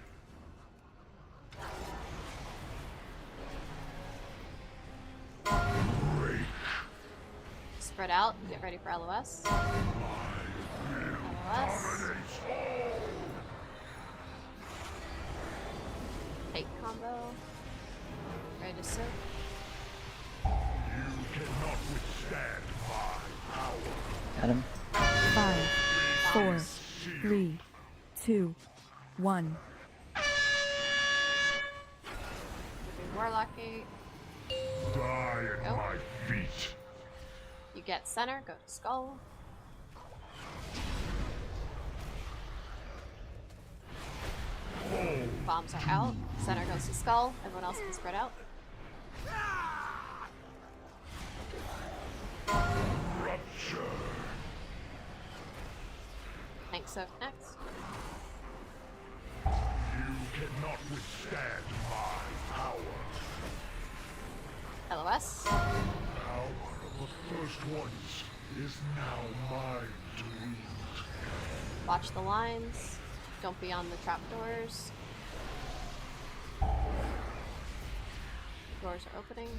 Spread out, get ready for LOS. LOS. Take combo. Ready to soak. You cannot withstand my power. Got him. 5, 4, 3, 2, 1. Warlock Gate. Die at my feet. You get center, go to Skull. Bombs are out. Center goes to Skull. Everyone else can spread out. Rupture. Tank soak next. You cannot withstand my power. LOS. Power of the first ones is now mine to wield. Watch the lines. Don't be on the trapdoors. Doors are opening.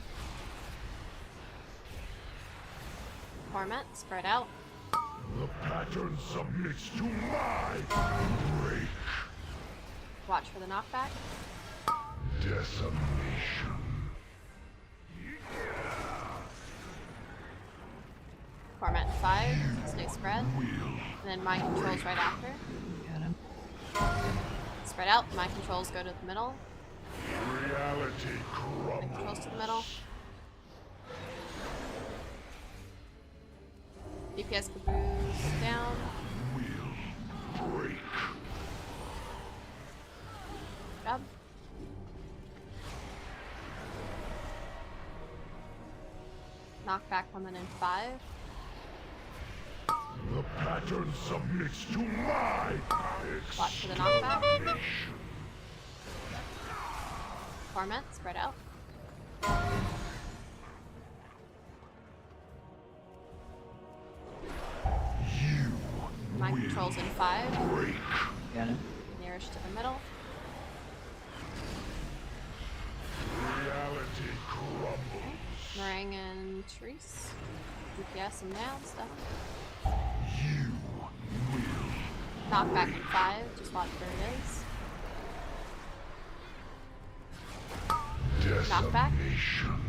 Torment, spread out. The pattern submits to my break. Watch for the knockback. Decimation. Torment in 5. Stay spread. And then mind controls right after. Got him. Spread out. Mind controls go to the middle. Reality Mind controls crumbles. to the middle. DPS caboose down. Break. Job. Knockback coming in 5. The pattern submits to my Watch for the knockback. Torment, spread out. Mind controls in 5. Got him. Nearest to the middle. reality crumbles. Meringue and Therese. DPS and down stuff. You Knockback in 5. Just watch where it is. Knockback. decimation.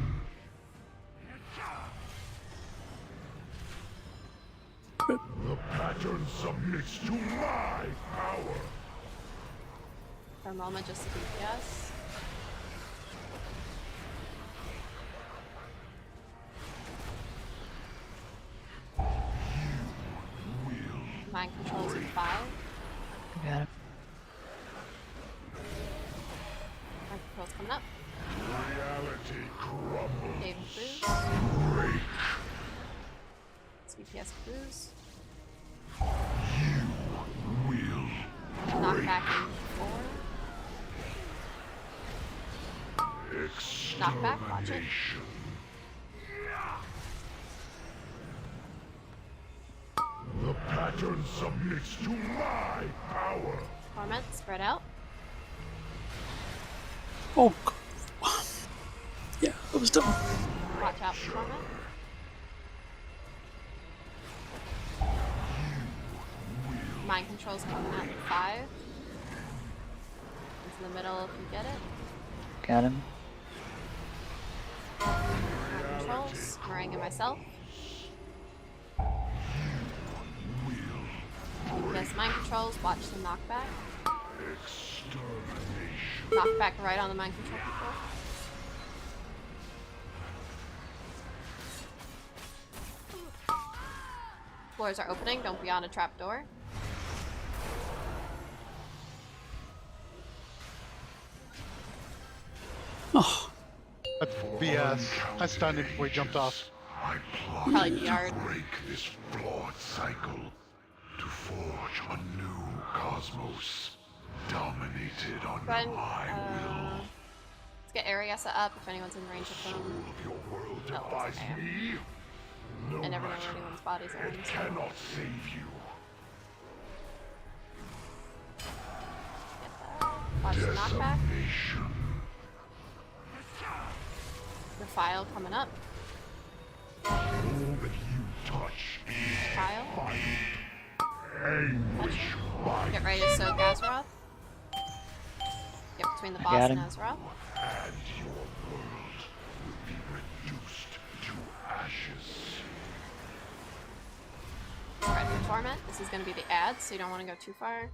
The pattern submits to my power. For a moment, just a DPS. Mind controls in 5. Got him. Mind controls coming up. Reality crumbles. Dave and Cruz. Break. DPS Cruz. Will Knockback in 4. Knockback, watch it. extermination. The pattern submits to my power. Torment, spread out. Oh, yeah, that was dumb. Watch out for Torment. Mind controls coming out in 5. Into the middle if you get it. Got him. Mind controls. Meringue and myself. DPS mind controls. Watch the knockback. Extermination. Knockback right on the mind control people. Floors are opening. Don't be on a trapdoor. Oh, That's BS. I stunned him before he jumped off. I Probably plot the yard. to break this flawed cycle, to forge a new cosmos, dominated on Go ahead and, my will. let's get Ariasa up if anyone's in range of them. Of your world Oh, defies okay. me. No I never know matter. where anyone's bodies are. It cannot save you. some knockback. Defile coming up. Defile. Touch. Get ready to soak Azeroth. Get between the boss and Azeroth. Right for Torment. This is going to be the ad, so you don't want to go too far.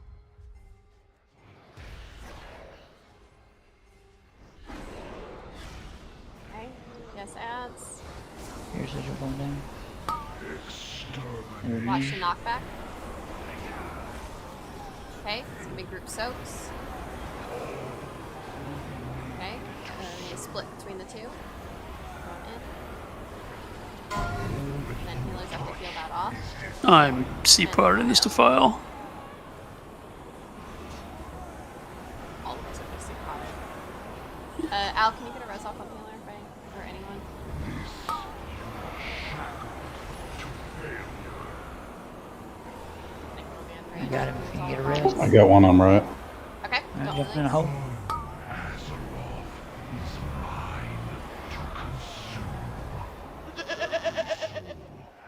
Okay. Yes, ads. Here's as you're going down. Watch the knockback. Okay, it's gonna be group soaks. Okay, you split between the two. Going in. And then healers have to heal that off. I'm C-part in this defile. All of us are C-part. Al, can you get a res off on healer, right? Or anyone? I got him if you can get a rest. I got one on right. Okay, Alright, jump in a hole.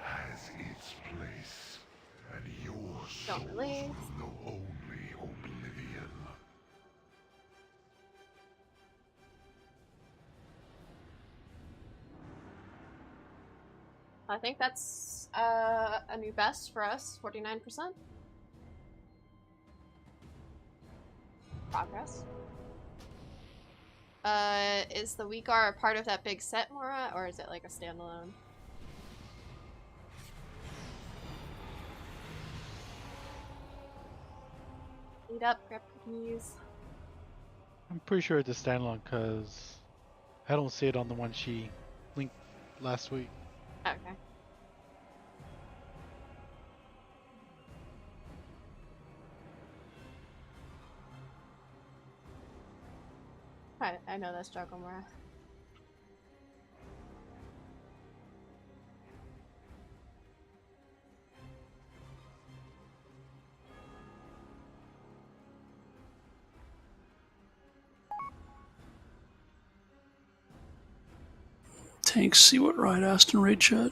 Has its place, and yours don't release. know only oblivion. I think that's a new best for us, 49%. Progress. Is the Weekar a part of that big set, Mora, or is it like a standalone? Eat up, grab cookies. I'm pretty sure it's a standalone because I don't see it on the one she linked last week. Okay. I know that struggle, Mora. Tanks, see what Riot asked in raid chat.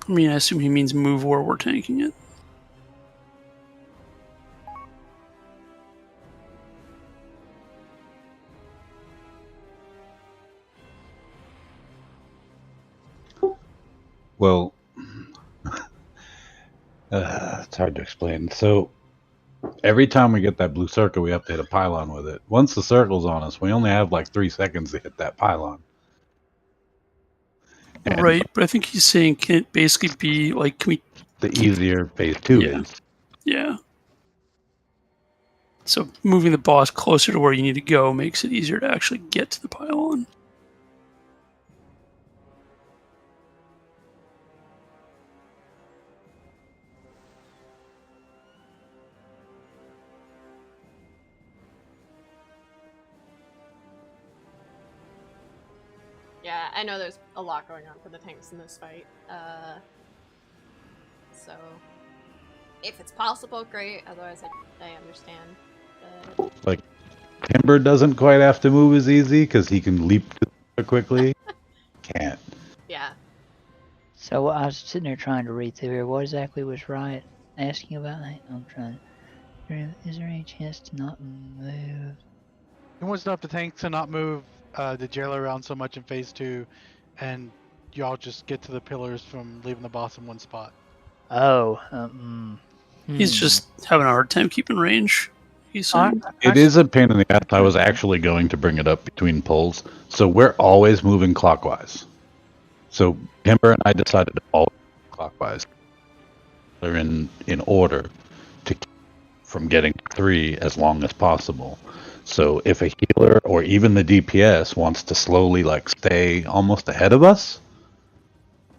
I mean, I assume he means move where we're tanking it. Well, it's hard to explain. So every time we get that blue circle, we have to hit a pylon with it. Once the circle's on us, we only have like 3 seconds to hit that pylon. And Right, but I think he's saying can it basically be like, can we... the easier phase 2 is. Yeah. So moving the boss closer to where you need to go makes it easier to actually get to the pylon. Yeah, I know there's a lot going on for the tanks in this fight. So if it's possible, great. Otherwise, I understand. But... Like, Timber doesn't quite have to move as easy because he can leap quickly. Can't. Yeah. So I was sitting there trying to read through here. What exactly was Riot asking about that? I'm trying. Is there any chance to not move? He wants enough the tank to not move the jailer around so much in phase 2, and y'all just get to the pillars from leaving the boss in one spot. Oh, He's just having a hard time keeping range. He's saying. It is a pain in the ass. I was actually going to bring it up between pulls. So we're always moving clockwise. So Timber and I decided to all clockwise. They're in order to keep from getting 3 as long as possible. So if a healer or even the DPS wants to slowly like stay almost ahead of us,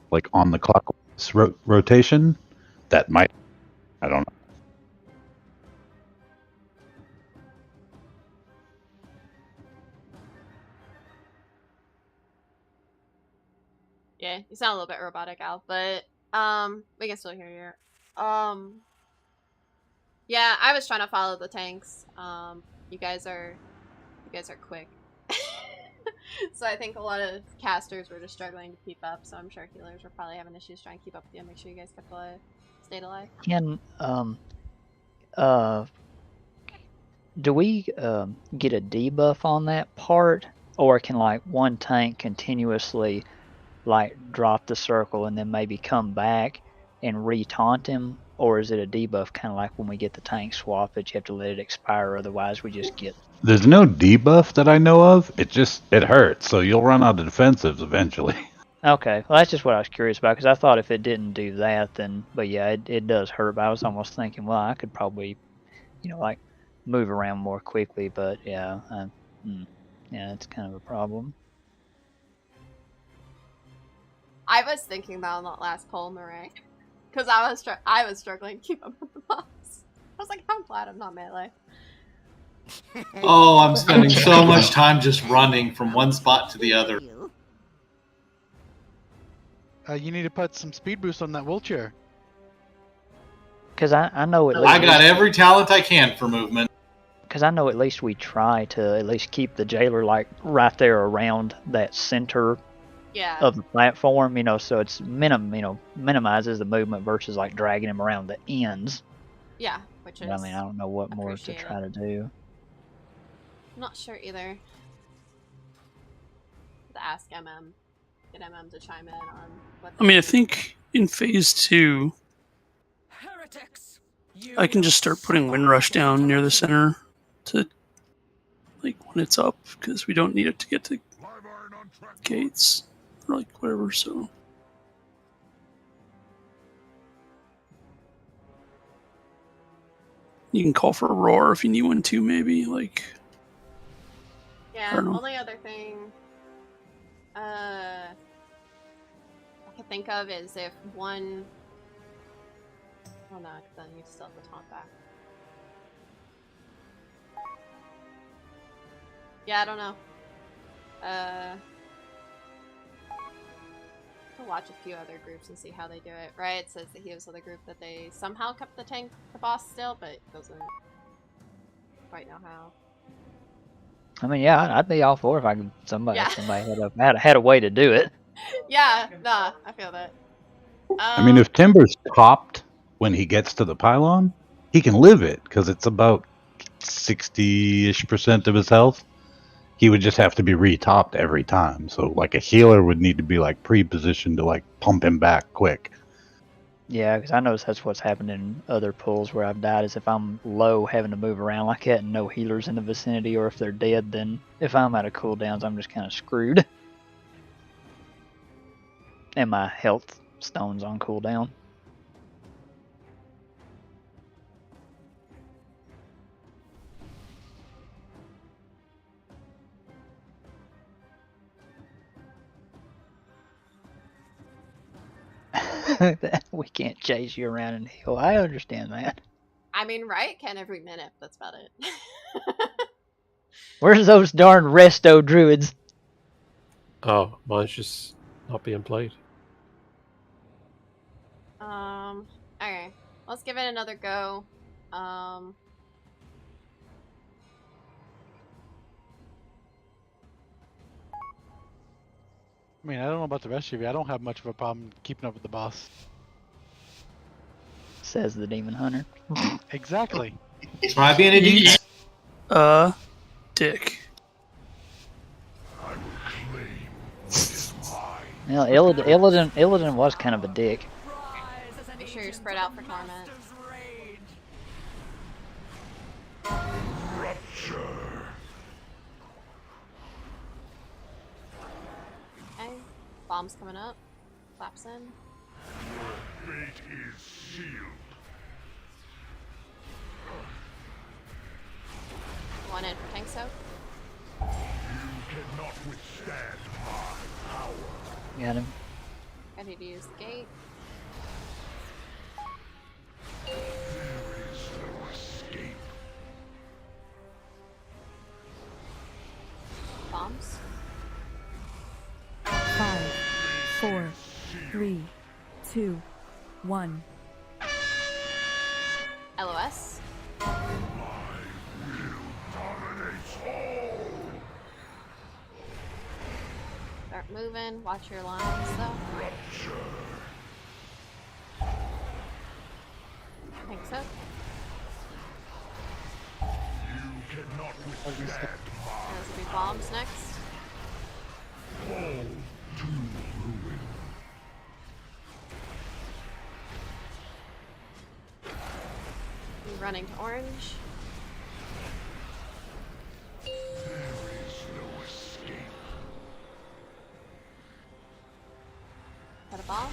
like on the clockwise rotation, that might, I don't know. Yeah, you sound a little bit robotic, Al, but we can still hear you. Yeah, I was trying to follow the tanks. You guys are quick. So I think a lot of casters were just struggling to keep up, so I'm sure healers were probably having issues trying to keep up with you and make sure you guys kept alive, stayed alive. Can do we get a debuff on that part, or can like one tank continuously like drop the circle and then maybe come back and re-taunt him, or is it a debuff kind of like when we get the tank swap that you have to let it expire, otherwise we just get? There's no debuff that I know of. It hurts, so you'll run out of defensives eventually. Okay, well that's just what I was curious about, because I thought if it didn't do that, then, but yeah, it does hurt. But I was almost thinking, well, I could probably, like move around more quickly, but yeah, yeah, it's kind of a problem. I was thinking that on that last poll, Murray, because I was struggling to keep up with the boss. I was like, I'm glad I'm not melee. Oh, I'm spending so much time just running from one spot to the other. You need to put some speed boost on that wheelchair. Because I know at least I got every talent I can for movement. Because I know at least we try to at least keep the jailer like right there around that center of the platform, so it's minimizes the movement versus like dragging him around the ends. Yeah, which is. But, I mean, I don't know what more to try to do. I'm not sure either. To ask MM, get MM to chime in on what. I mean, I think in phase 2, I can just start putting Windrush down near the center to, like, when it's up, because we don't need it to get to gates or like whatever. So. You can call for a roar if you need one too, maybe, like. Yeah, only other thing I could think of is if one. Oh no, then you still have to taunt back. Yeah, I don't know. I'll watch a few other groups and see how they do it. Right? It says that he was with a group that they somehow kept the boss still, but doesn't quite know how. I mean, yeah, I'd be all for if somebody had a way to do it. Yeah, nah, I feel that. I mean, if Timber's topped when he gets to the pylon, he can live it because it's about 60-ish% of his health. He would just have to be re-topped every time. So, like, a healer would need to be like pre-positioned to like pump him back quick. Yeah, because I noticed that's what's happened in other pulls where I've died, is if I'm low having to move around like that and no healers in the vicinity, or if they're dead, then if I'm out of cooldowns, I'm just kind of screwed. And my health stone's on cooldown. We can't chase you around and heal. I understand that. I mean, Riot can every minute. That's about it. Where's those darn resto druids? Oh, mine's just not being played. Okay. Let's give it another go. I mean, I don't know about the rest of you. I don't have much of a problem keeping up with the boss. Says the demon hunter. Exactly. Try being a Dick. Well, Illidan was kind of a dick. Make sure you're spread out for torment. Okay. Bombs coming up. Claps in. Fate is sealed. One in for tank soak. You cannot withstand my power. Got him. Ready to use the gate. There is no escape. Bombs. 5, 4, 3, 2, 1. LOS. Start moving. Watch your lines, though. I think so. Those will be bombs next. Running to orange. Set of bombs.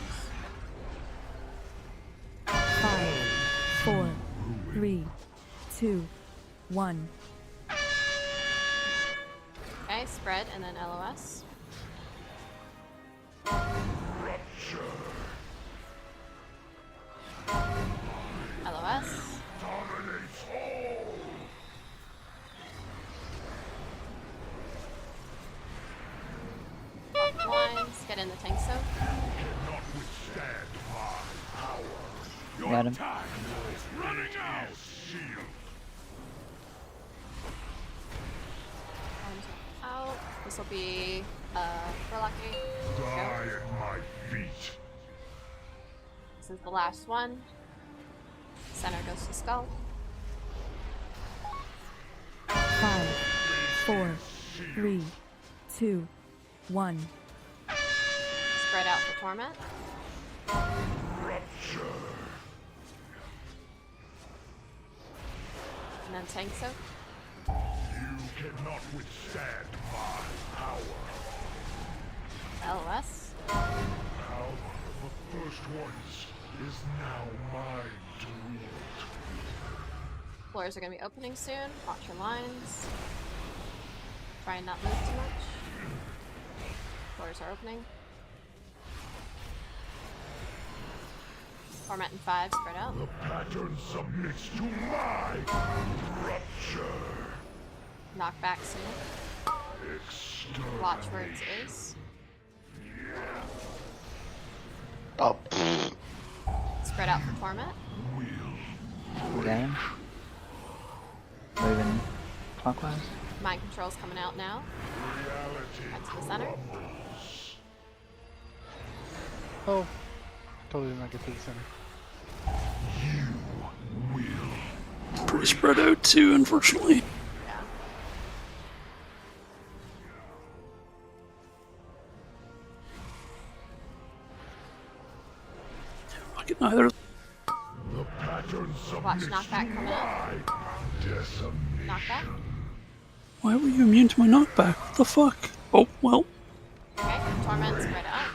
5, 4, 3, 2, 1. Okay, spread and then LOS. LOS. Lines, get in the tank soak. Got him. Out. This will be Furlocky. Die at my feet. This is the last one. Center goes to skull. 5, 4, 3, 2, 1. Spread out for torment. And then tank soak. You cannot withstand my power. LOS. Power of the first ones is now mine to wield. Floors are going to be opening soon. Watch your lines. Try and not move too much. Floors are opening. Torment in 5, spread out. The pattern submits to my rupture. Knock back soon. Watch where it is. Oh, Spread out for torment. Got him. Moving clockwise. Mind control's coming out now. Back to the center. Oh, totally did not get to the center. Pretty spread out too, unfortunately. Yeah. Not getting either. The pattern Watch submits knockback to coming up. my decimation. Knockback. Why were you immune to my knockback? What the fuck? Oh, well. Okay, torment, spread out.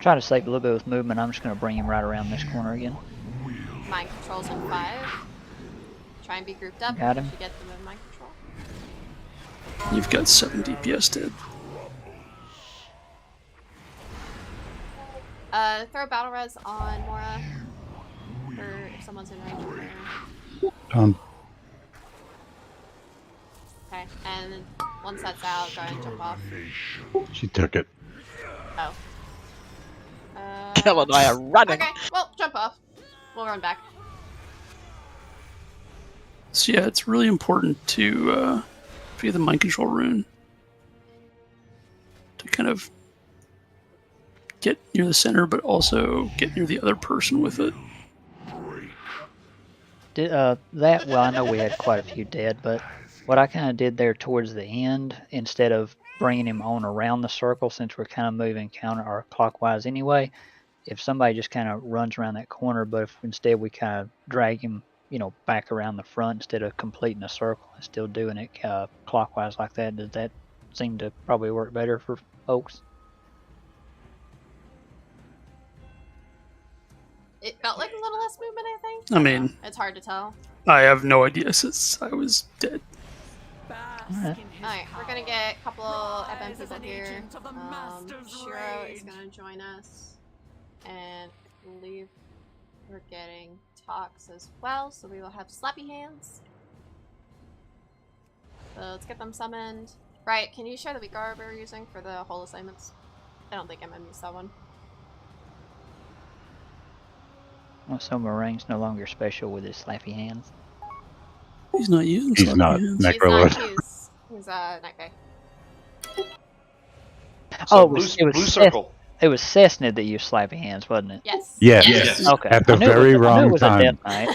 Try to save a little bit with movement. I'm just going to bring him right around this corner again. Mind control's in 5. Try and be grouped up. Got him. To get them in mind control. You've got 7 DPS dead. Throw battle res on Mora. Or if someone's in range of her. Done. Okay, and once that's out, go ahead and jump off. She took it. Oh. Kel and I are running. Okay, well, jump off. We'll run back. So yeah, it's really important to via the mind control rune to kind of get near the center, but also get near the other person with it. Well, I know we had quite a few dead, but what I kind of did there towards the end, instead of bringing him on around the circle, since we're kind of moving counter or clockwise anyway, if somebody just kind of runs around that corner, but if instead we kind of drag him, back around the front instead of completing a circle and still doing it clockwise like that, does that seem to probably work better for folks? It felt like a little less movement, I think. I mean, It's hard to tell. I have no idea since I was dead. Alright, we're gonna get a couple FM people here. Shiro is gonna join us. And I believe we're getting talks as well, so we will have slappy hands. So let's get them summoned. Right, can you share the weak garb we're using for the whole assignments? I don't think MM used that one. Oh, so Meringue's no longer special with his slappy hands. He's not using He's slappy not hands. Necrolord. He's Night Guy. Oh, blue, it was blue circle. It was Cessna that used slappy hands, wasn't it? Yes. Yes. Okay. At the I knew it very was, I knew wrong it was a time. Death Knight.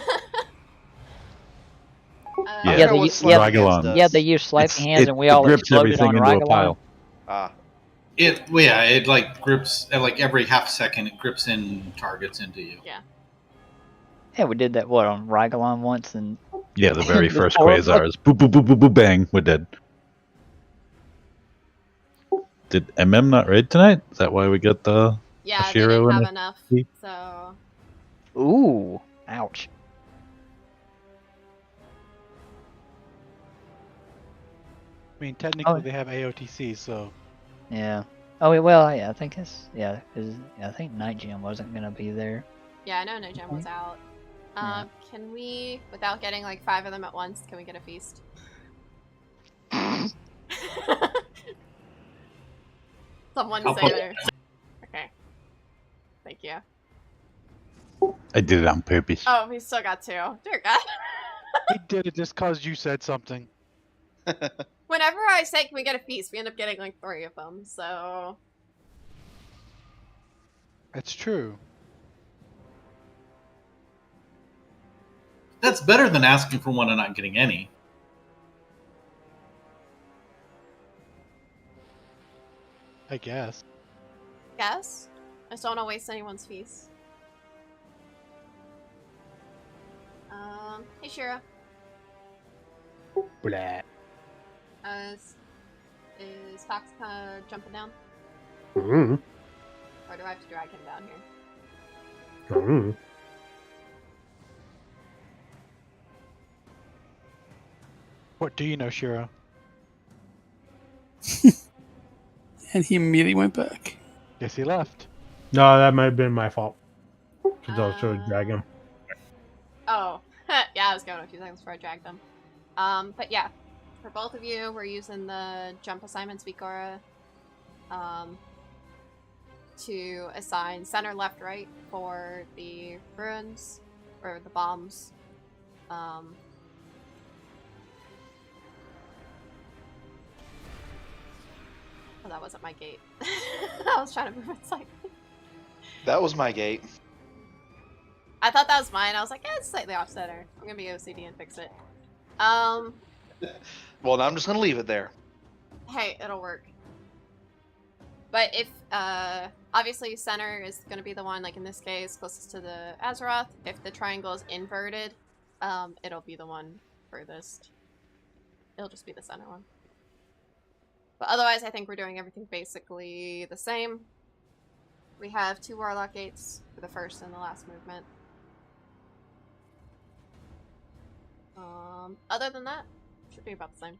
Yeah. Yeah, know what slappy hands does. yeah, they used slappy hands, and we all grips exploded on everything into a Rygalon. pile. It like grips at like every half second. It grips in targets into you. Yeah. Yeah, we did that on Rygalon once, and Yeah, the very The first four of us- Quasars. Boop, boop, boop, boop, boop, bang. We're dead. Did MM not raid tonight? Is that why we got the Yeah, they Ashiro didn't and have the- enough, so... Ooh, ouch. I mean, technically they have AOTC, so Yeah. Oh well, yeah, I think it's I think Night Gym wasn't gonna be there. Yeah, I know No Gem was out. Can we, without getting like 5 of them at once, can we get a feast? Someone I'll say put- there. Okay. Thank you. I did it on purpose. Oh, we still got 2. Dear God. he did it just cause you said something. Whenever I say can we get a feast, we end up getting like 3 of them, so... That's true. That's better than asking for one and not getting any. I guess. Yes? I just don't want to waste anyone's feast. Hey Shira. Blah. Is Fox kind of jumping down? Mm-hmm. Or do I have to drag him down here? Mm-hmm. What do you know, Shiro? And he immediately went back. Guess he left. No, that might have been my fault. Because I was trying to drag him. Oh, yeah, I was going a few seconds before I dragged him. But yeah, for both of you, we're using the jump assignment Speak Aura to assign center, left, right for the ruins, or the bombs. Oh, that wasn't my gate. I was trying to move it slightly. That was my gate. I thought that was mine. I was like, it's slightly off center. I'm gonna be OCD and fix it. Well, now I'm just gonna leave it there. Hey, it'll work. But if, obviously center is gonna be the one, like in this case, closest to the Azeroth. If the triangle is inverted, it'll be the one furthest. It'll just be the center one. But otherwise, I think we're doing everything basically the same. We have 2 Warlock Gates for the first and the last movement. Other than that, should be about the same.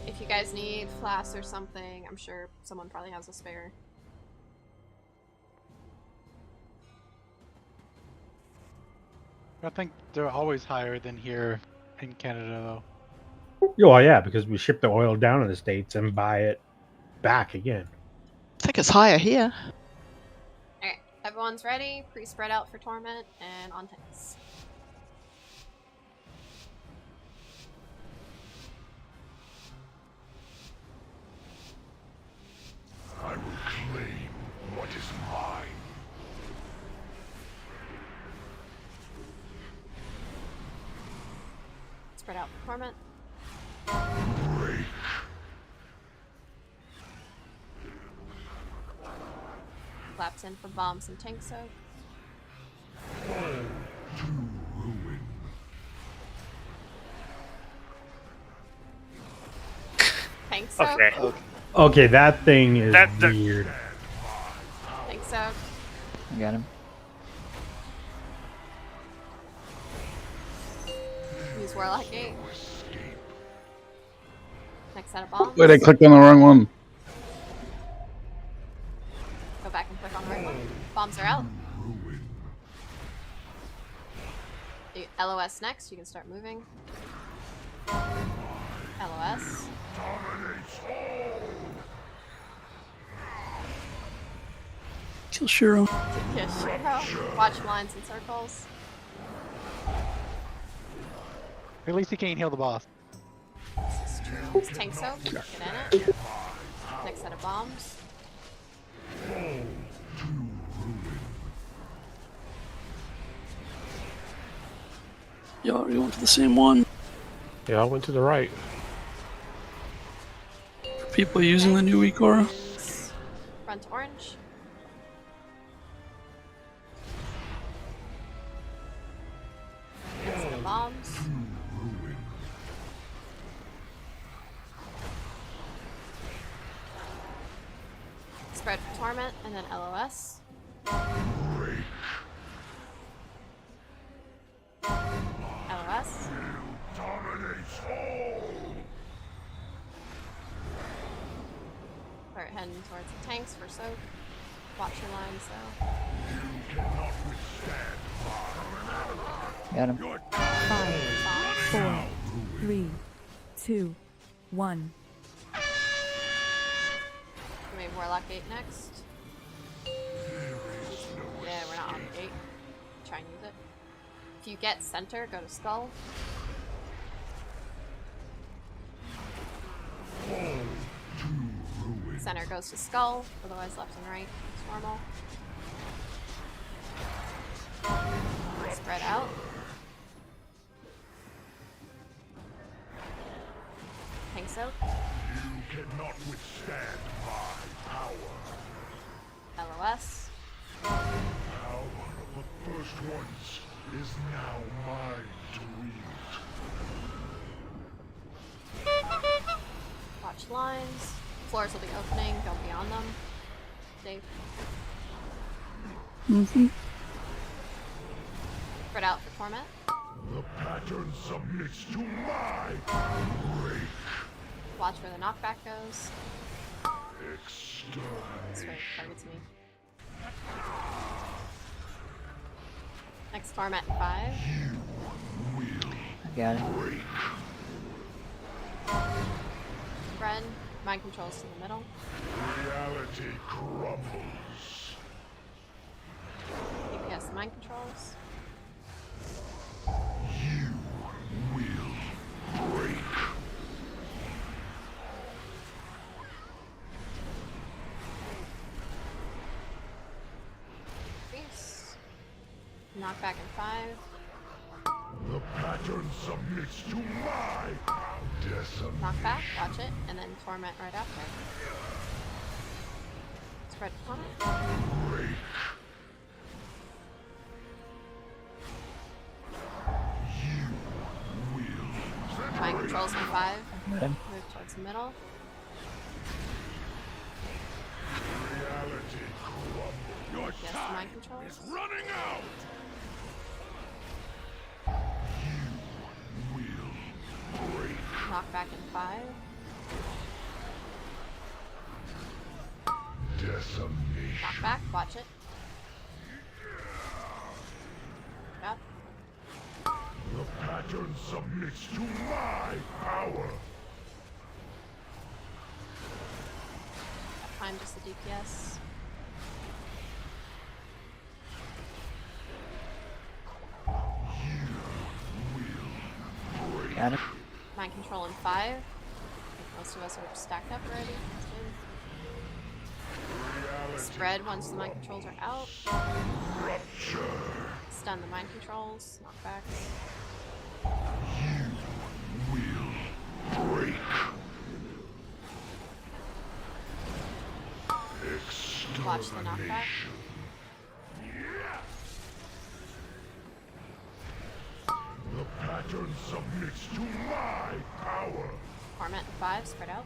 If you guys need flasks or something, I'm sure someone probably has a spare. I think they're always higher than here in Canada, though. Oh, yeah, because we ship the oil down in the States and buy it back again. I think it's higher here. Alright, everyone's ready. Pre-spread out for Torment and on tanks. I will claim what is mine. Spread out for Torment. Break. Laps in for bombs and tank soak. Tank soak. Okay. Okay, that thing is weird. Tank soak. I got him. Use Warlock Gate. Next set of bombs. Wait, I clicked on the wrong one. Go back and click on the right one. Bombs are out. LOS next, you can start moving. LOS. Kill Shiro. Yeah, Shiro. Watch lines and circles. At least he can't heal the boss. This is true. It's tank soap. Get in it. Next set of bombs. Y'all already went to the same one. Yeah, I went to the right. For people using the new Ikora. Front orange. Next set of bombs. Spread for Torment and then LOS. LOS. Start heading towards the tanks for soak. Watch your lines though. Got him. 5, 4, 3, 2, 1. Maybe Warlock Gate next. Yeah, we're not on the gate. Try and use it. If you get center, go to Skull. Center goes to Skull, otherwise left and right. It's normal. Spread out. Tank soak. You cannot withstand my power. LOS. Power of the first ones is now mine to wield. Watch lines. Floors will be opening. Go beyond them. Dave. Mm-hmm. Spread out for Torment. The pattern submits to my break. Watch where the knockback goes. Exterminate. This way targets me. Next Torment in 5. I got it. Spread. Mind controls to the middle. Reality crumbles. DPS mind controls. You will break. Peace. Knockback in 5. The pattern submits to my decimation. Knockback, watch it, and then Torment right after. Spread Torment. Break. Mind controls in 5. Okay. Move towards the middle. Reality crumbles. Your Yes, time mind controls. is running out. You will break. Knockback in 5. Decimation. Knockback, watch it. Yep. The pattern submits to my power. Time just the DPS. Got it. Mind control in 5. I think most of us are stacked up already. That's good. Spread once the mind controls are out. Stun the mind controls. Knockbacks. Break. Watch the knockback. The pattern submits to my power. Torment in 5. Spread out.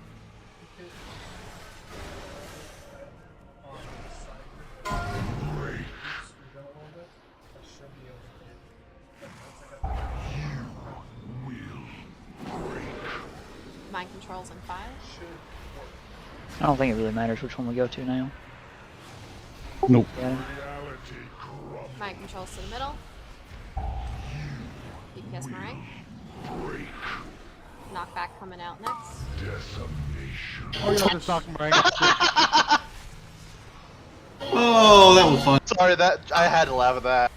Break. Mind controls in 5. I don't think it really matters which one we go to now. Nope. Got it. Mind controls to the middle. DPS meringue. Knockback coming out next. Oh, you're just knocking right. Oh, that Sorry, that I had to laugh at that.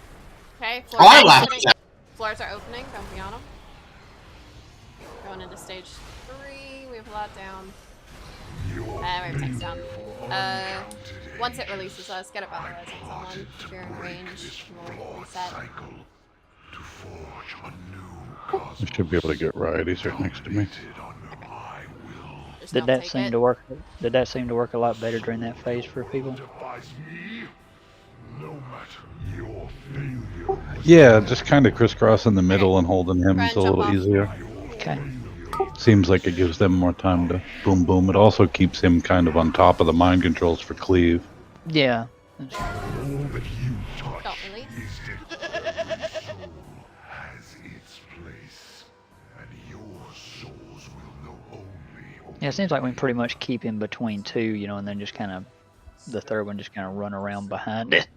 Okay, Oh, I laughed at that. floors are opening. Don't be on them. Going into stage 3. We have a lot down. And we have tanks down. Once it releases us, get a battle res on someone. If you're in range, we'll reset. I should be able to get right. He's right next to me. Just Did don't that take seem it. to work? Did that seem to work a lot better during that phase for people? Yeah, just kind of crisscross in the middle and holding him is a jump little off. easier. Okay. Seems like it gives them more time to boom boom. It also keeps him kind of on top of the mind controls for cleave. Yeah. Don't release. Yeah, it seems like we can pretty much keep him between two, you know, and then just kind of the third one just kind of run around behind it.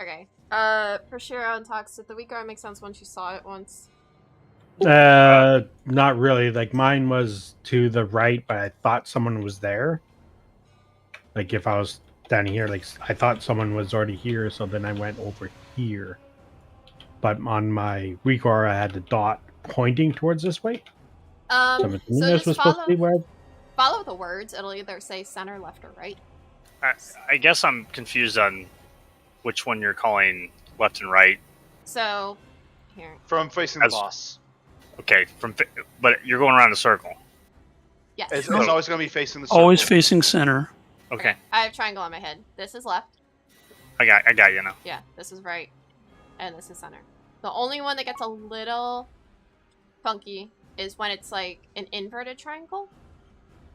Okay. For Shiro and Tox, did the weak arm make sense once you saw it once? Not really. Like mine was to the right, but I thought someone was there. Like if I was standing here, like I thought someone was already here, so then I went over here. But on my weak aura, I had the dot pointing towards this way. So I'm assuming So this was supposed to be where. follow the words. It'll either say center, left, or right. I guess I'm confused on which one you're calling left and right. So, here. From facing the boss. Okay, but you're going around a circle. Yes. It's always going to be facing the circle. Always facing center. Okay. I have triangle on my head. This is left. I got you now. Yeah, this is right. And this is center. The only one that gets a little funky is when it's like an inverted triangle.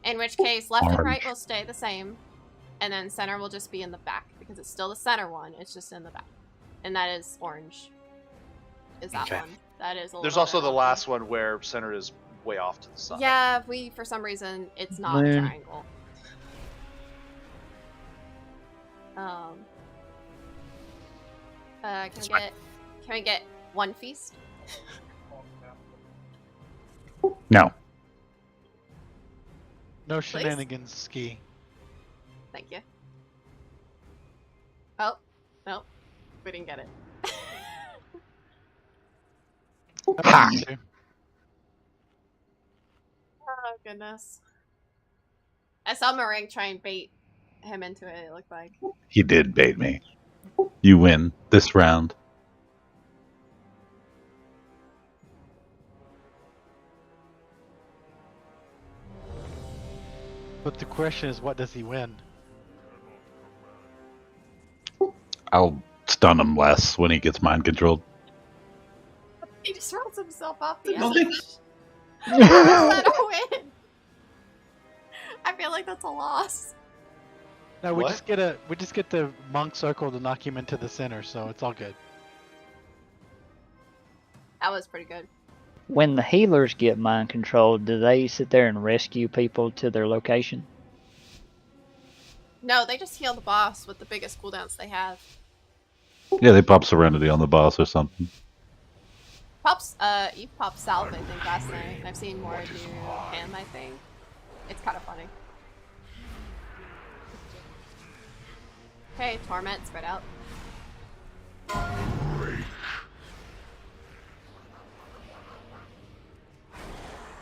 In which case, left and right will stay the same. And then center will just be in the back. Because it's still the center one. It's just in the back. And that is orange. Is that one. That is a little There's also bit the off. last one where center is way off to the side. Yeah, for some reason, it's not a Man. triangle. Can we get one feast? No. No shenanigans, Ski. Thank you. Oh, no. We didn't get it. Ha! Oh, goodness. I saw Meringue try and bait him into it, it looked like. He did bait me. You win this round. But the question is, what does he win? I'll stun him less when he gets mind controlled. He just rolls himself off the Okay. edge. How's that a win? I feel like that's a loss. No, we What? just get the monk circle to knock him into the center, so it's all good. That was pretty good. When the healers get mind controlled, do they sit there and rescue people to their location? No, they just heal the boss with the biggest cooldowns they have. Yeah, they pop Serenity on the boss or something. Eve popped Salve, I think, last night. And I've seen more do him, I think. It's kind of funny. Okay, Torment, spread out.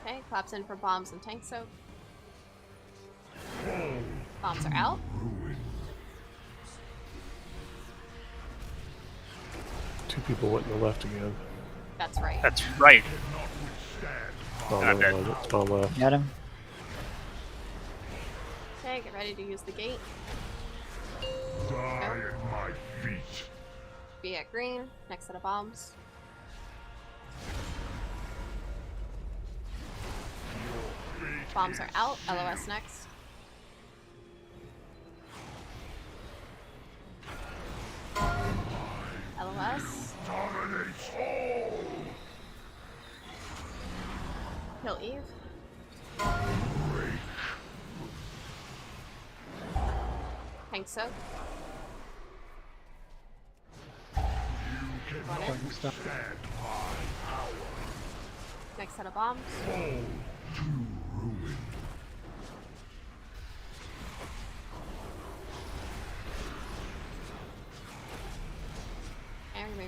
Okay, claps in for bombs and tank soak. Bombs are out. Two people went to the left again. That's right. That's right. Oh, I'm no, dead. it's on left. Got him? Okay, get ready to use the gate. Die at my feet. Be at green, next set of bombs. Bombs are out, LOS next. LOS. Kill Eve. Tank soak. Run it. Next set of bombs.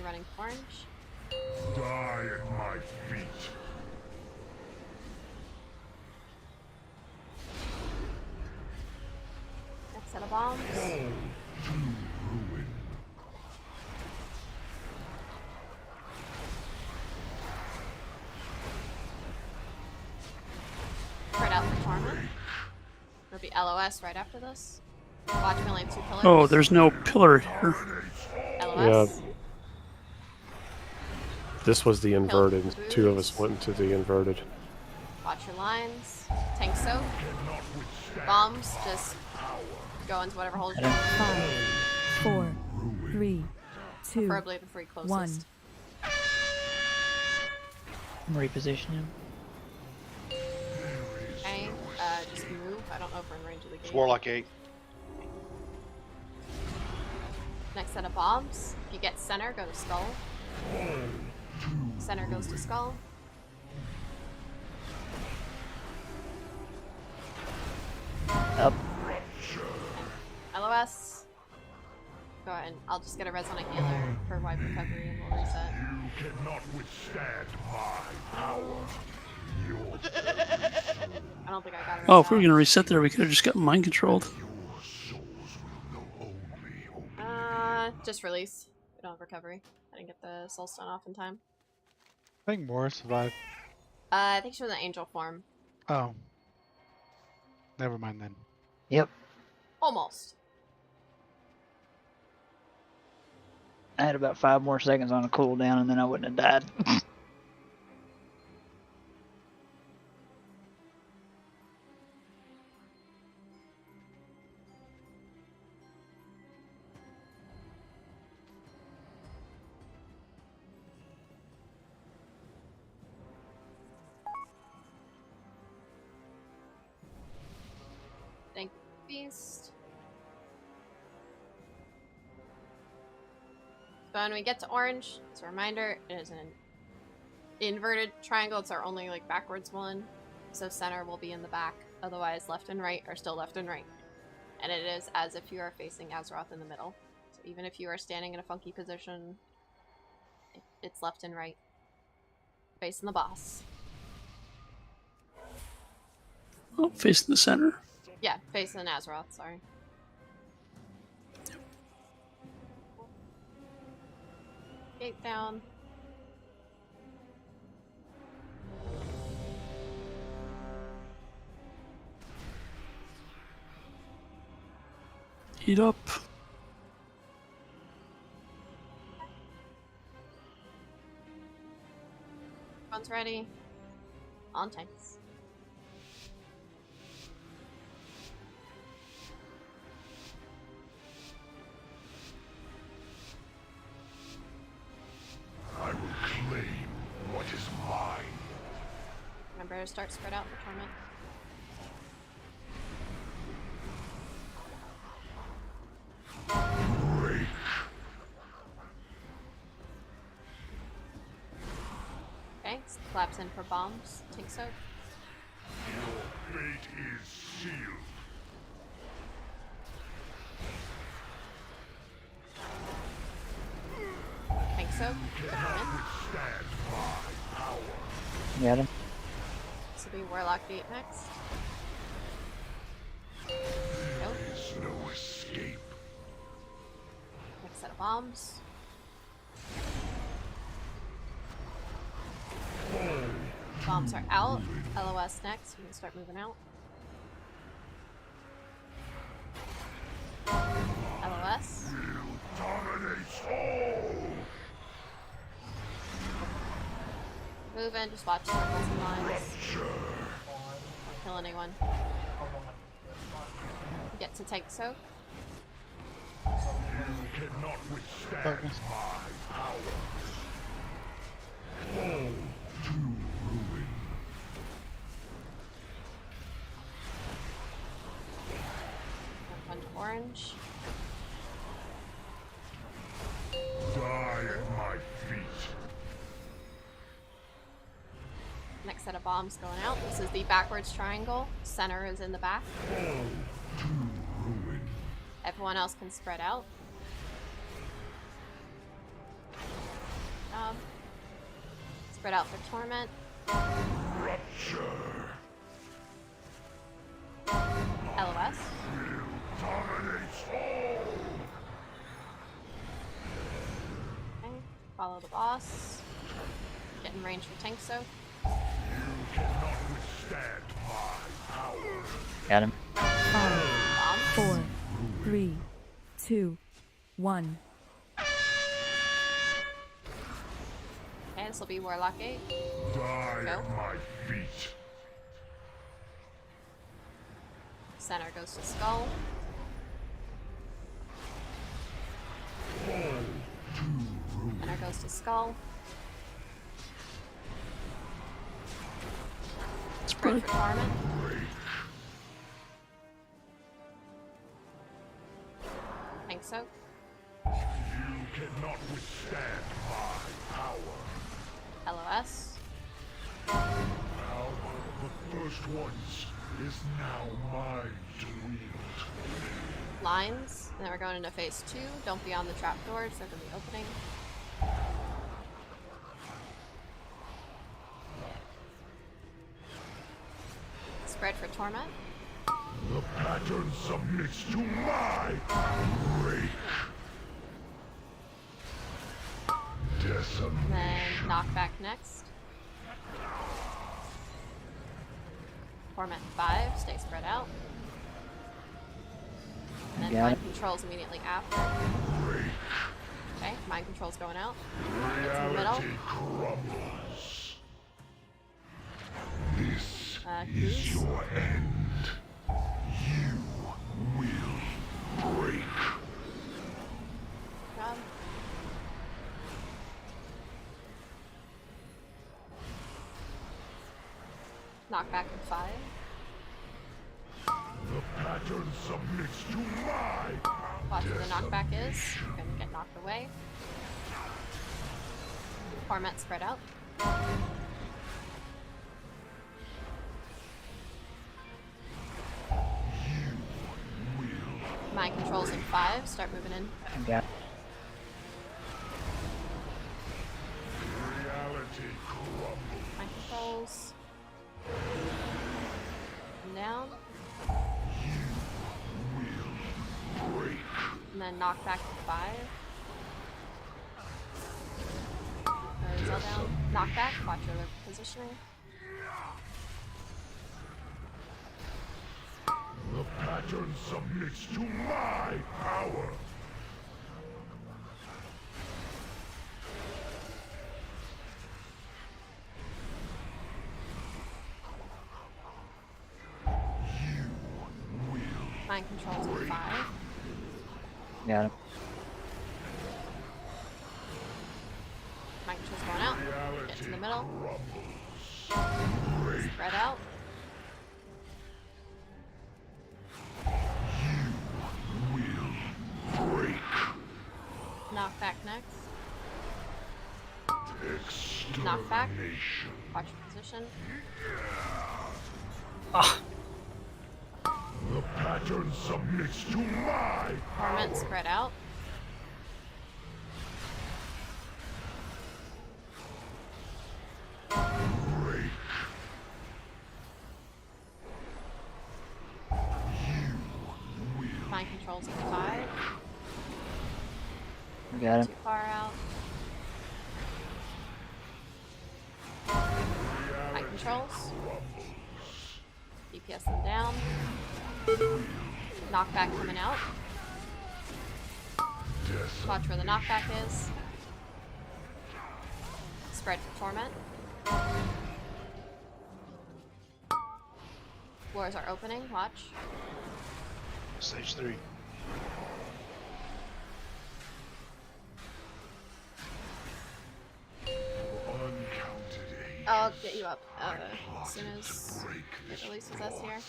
running to orange. Die at my feet. Next set of bombs. Spread out the torment. There'll be LOS right after this. Watch, we only have 2 pillars. Oh, there's no pillar here. LOS. Yeah. This was the inverted. 2 of us went into the inverted. Watch your lines. Tank soak. Bombs, just go into whatever hole you're in. 5, 4, 3, 2, Preferably the 3 closest. 1. Reposition him. Okay, just move. I don't know if we're in range of the gate. It's Warlock 8. Next set of bombs. If you get center, go to skull. Center goes to skull. Up. LOS. Go ahead. I'll just get a res on a healer for wipe recovery and we'll reset. You cannot withstand my power. I don't think I got it. Oh, if we were gonna reset there, we could have just got mind controlled. Just release. We don't have recovery. I didn't get the soul stone off in time. I think Mora survived. I think she was in angel form. Oh. Never mind then. Yep. Almost. I had about 5 more seconds on a cooldown and then I wouldn't have died. Thank you, Beast. So when we get to orange, as a reminder, it is an inverted triangle. It's our only like backwards one. So center will be in the back. Otherwise left and right are still left and right. And it is as if you are facing Azeroth in the middle. So even if you are standing in a funky position, it's left and right. Facing the boss. Oh, facing the center. Yeah, facing Azeroth, sorry. Gate down. Heat up. Everyone's ready. On tanks. I will claim what is mine. Remember to start spread out the torment. Break. Okay, collapse in for bombs. Take soak. Your fate is sealed. Take soak. Good win. Withstand my power. Got him. This will be Warlock Gate next. Nope. There is no escape. Next set of bombs. Bombs are out. LOS next. We can start moving out. LOS. Dominates all. Move in. Just watch circles and lines. Don't kill anyone. Get to take soak. You cannot withstand my power. Fall to ruin. One to orange. Die at my feet. Next set of bombs going out. This is the backwards triangle. Center is in the back. Everyone else can spread out. job. Spread out for Torment. LOS. Okay, follow the boss. Get in range for Tank Soak. Got him. 5, 4, 3, 2, 1. Okay, this will be Warlock 8. Die Go. at my feet. Center goes to Skull. Center goes to Skull. Spread for Torment. Tank Soak. You cannot withstand my power. LOS. Power of the first ones is now mine to wield. Lines. And then we're going into phase 2. Don't be on the trapdoors, they're going to be opening. Spread for Torment. The pattern submits to my rage. And then knockback next. Torment 5, stay spread out. And then mind controls immediately after. Okay, mind controls going out. It's in the middle. This is your end. You will break. Job. Knockback in 5. The pattern submits to my Watch where the knockback is. You're gonna get knocked away. Torment spread out. Mind controls in 5. Start moving in. Yeah. reality crumbles. Mind controls. And down. And then knock back to 5. There's all down. Knock back. Watch your positioning. The pattern submits to my power. Mind controls in 5. Got him. Mind controls going out. Get to the middle. Spread out. Knock back next. Knock back. Watch your position. The pattern submits to my Torment spread out. Mind controls in 5. Got him. Too far out. Mind controls. DPS them down. Knockback coming out. Watch where the knockback is. Spread for Torment. Floors are opening. Watch. Stage 3. I'll get you up as soon as it releases us here.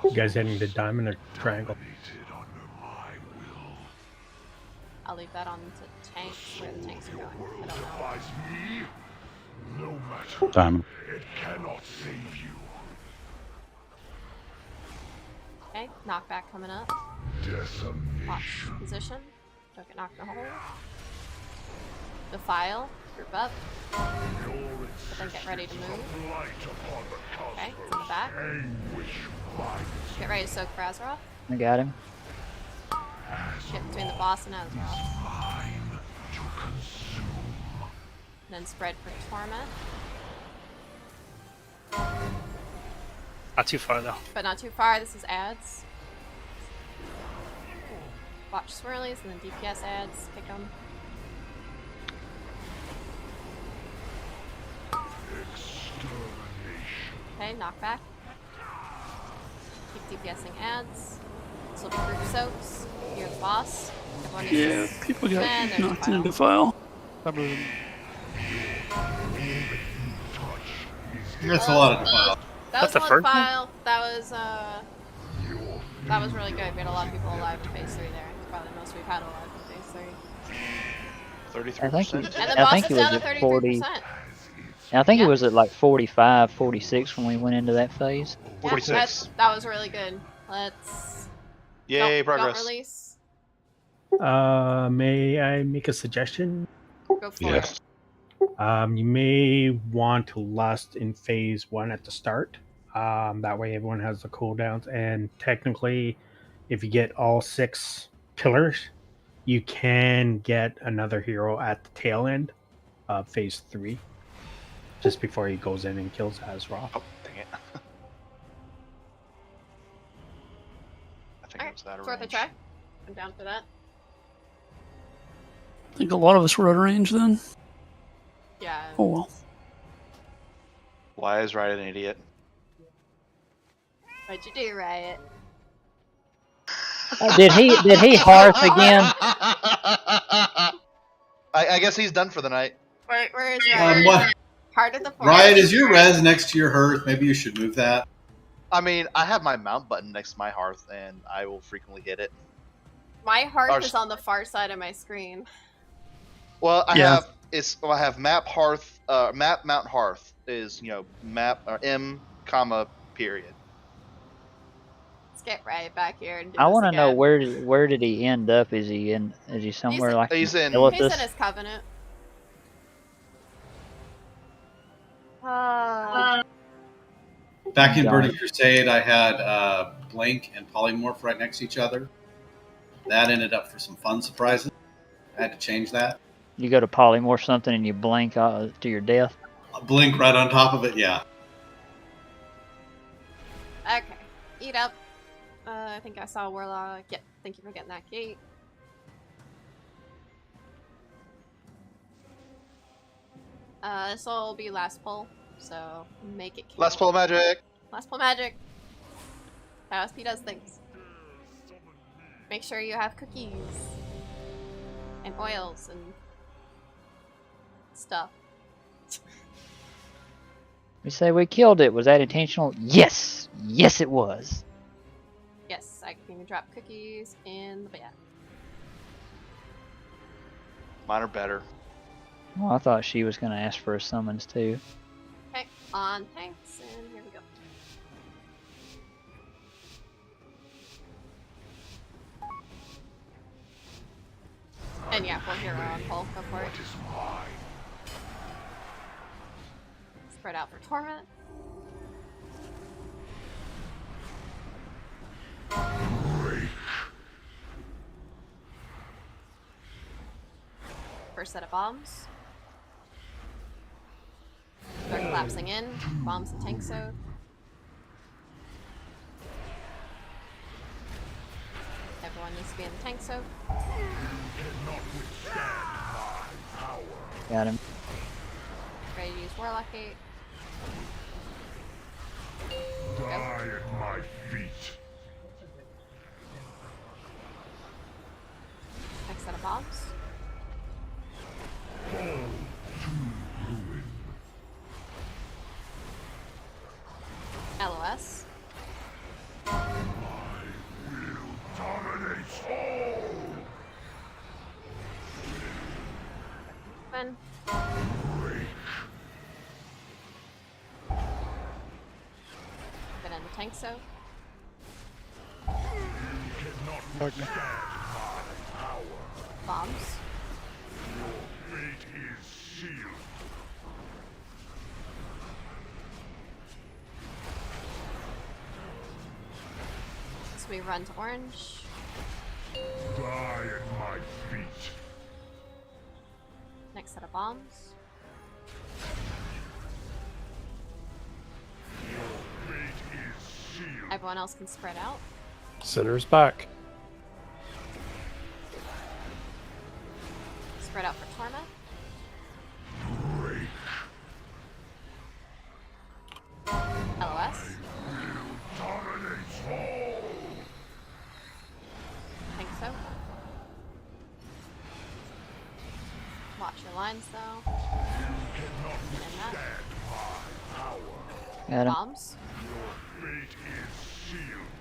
You guys hitting the diamond or triangle? I'll leave that on to tanks, where the tanks are going. I don't know. No matter. Diamond. It cannot save you. Okay, knockback coming up. Decimation. Watch position. Don't get knocked in the hole. Defile. Group up. But then get ready to move. Okay, it's in the back. Get ready to soak for Azeroth. I got him. Get between the boss and Azeroth. Then spread for Torment. Not too far though. But not too far. This is ads. Watch swirlies and then DPS ads. Pick them. Okay, knockback. Keep DPSing ads. This will be group soaks. You're the boss. Everyone Yeah, needs to- people got and there's knocked in a Defile. defile. I'm moving. That's a lot of defile. That was That's the one first one? file. That was really good. We had a lot of people alive in phase 3 there. It's probably the most we've had alive in phase 3. 33%. And the I boss think is it was down to at 40. 33%. I think Yeah. it was at like 45, 46 when we went into that phase. Yeah, 46. that was really good. Let's Yay, don't progress. release. May I make a suggestion? Go for Yes. You may want to lust in phase 1 at the start. That way everyone has the cooldowns. And technically, if you get all 6 pillars, you can get another hero at the tail end of phase 3. Just before he goes in and kills Azeroth. Oh, dang it. I think it was that It's worth a range. try. I'm down for that. I think a lot of us were out of range then. Yeah. Oh well. Why is Riot an idiot? What'd you do, Riot? Did he hearth again? I guess he's done for the night. Where is Riot? What? Heart of the forest. Riot, is your res next to your hearth? Maybe you should move that. I mean, I have my mount button next to my hearth, and I will frequently hit it. My heart Or- is on the far side of my screen. Well, I Yeah. have map hearth, map mount hearth is map or M comma period. Let's get Riot back here and do I this want to know again. where did he end up? Is he somewhere like He's in- He's Illithus? in his covenant. Back in Got Burning it. Crusade, I had Blink and Polymorph right next to each other. That ended up for some fun surprises. I had to change that. You go to polymorph something and you blink to your death. Blink right on top of it, yeah. Okay. Eat up. I think I saw Warlock. Yeah, thank you for getting that gate. This will be last pull, so make it. Last pull magic. Last pull magic. OSP does things. Make sure you have cookies and oils and stuff. We say we killed it. Was that intentional? Yes! Yes, it was. Yes, I can even drop cookies in the bed. Mine are better. Well, I thought she was going to ask for a summons too. Okay, on tanks, and here we go. And yeah, full hero on pull. Go for it. Spread out for Torment. First set of bombs. Start collapsing in. Bombs and tank soak. Everyone needs to be in the tank soak. Got him. Ready to use Warlock Gate. Die at my feet. Next set of bombs. LOS. Dominates all. Then. Then in the tank soak. Darkness. Bombs. Your fate is sealed. So we run to orange. Die at my feet. Next set of bombs. Your fate is sealed. Everyone else can spread out. Center's back. Spread out for Torment. LOS. Think so. Watch your lines though. And that. Got him. Bombs. Your fate is sealed.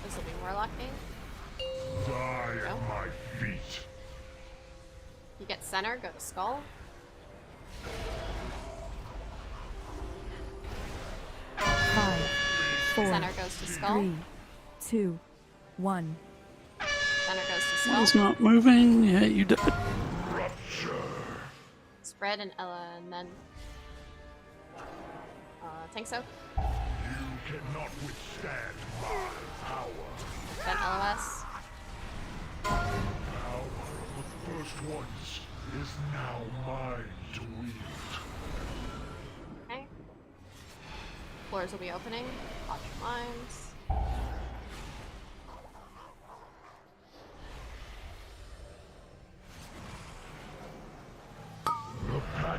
This will be Warlocking. Die at my feet. You get center, go to Skull. Five, four, Center goes to Skull. 3, 2, 1. Center goes to Skull. Skull's not moving. Yeah, you died. Spread and Ella, and then think so. You cannot withstand my power. Then LOS. Now, the first ones is now mine to wield. Okay. Floors will be opening. Watch your lines.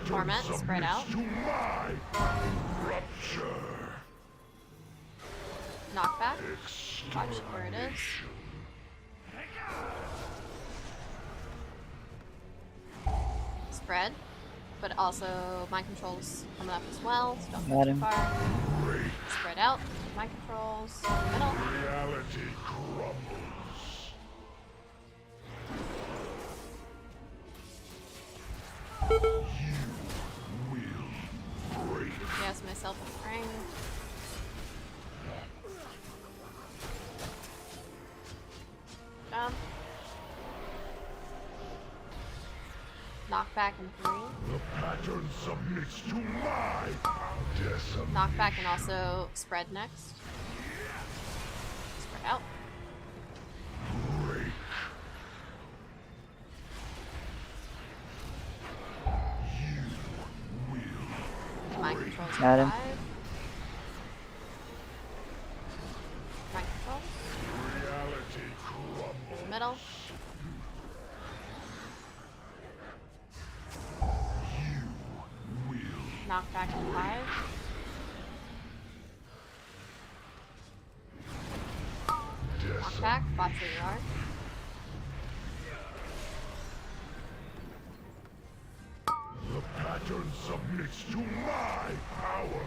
Torment, spread out. To my rupture. Knockback. Watch where it is. Spread. But also mind controls coming up as well, so don't go Got too him. far. Spread out. Mind controls. Middle. Reality crumbles. Yes, myself and Frank. Jump. Knockback in 3. The pattern submits to my decimation. Knockback and also spread next. Spread out. Mind controls in Got him. 5. Mind controls. Reality crumbles. Middle. Knockback in 5. Knockback, watch where you are. The pattern submits to my power.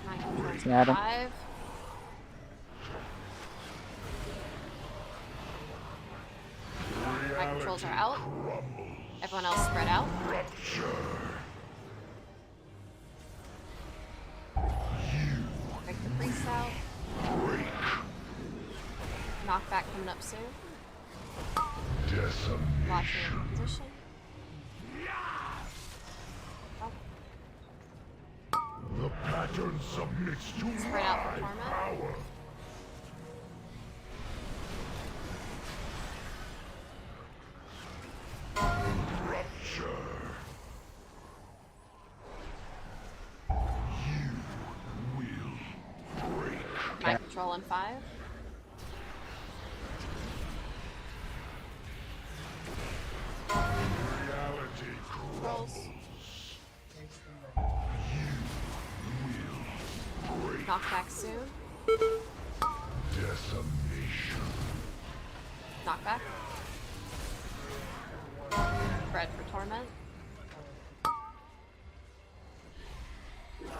Mind controls in Got him. 5. Mind controls are out. Everyone else spread out. Break the priest out. Knockback coming up soon. Watch your position. Oh, The pattern submits to spread out for my Torment. power. Mind control in 5. Reality Controls. Knockback soon. decimation. Knockback. Spread for Torment.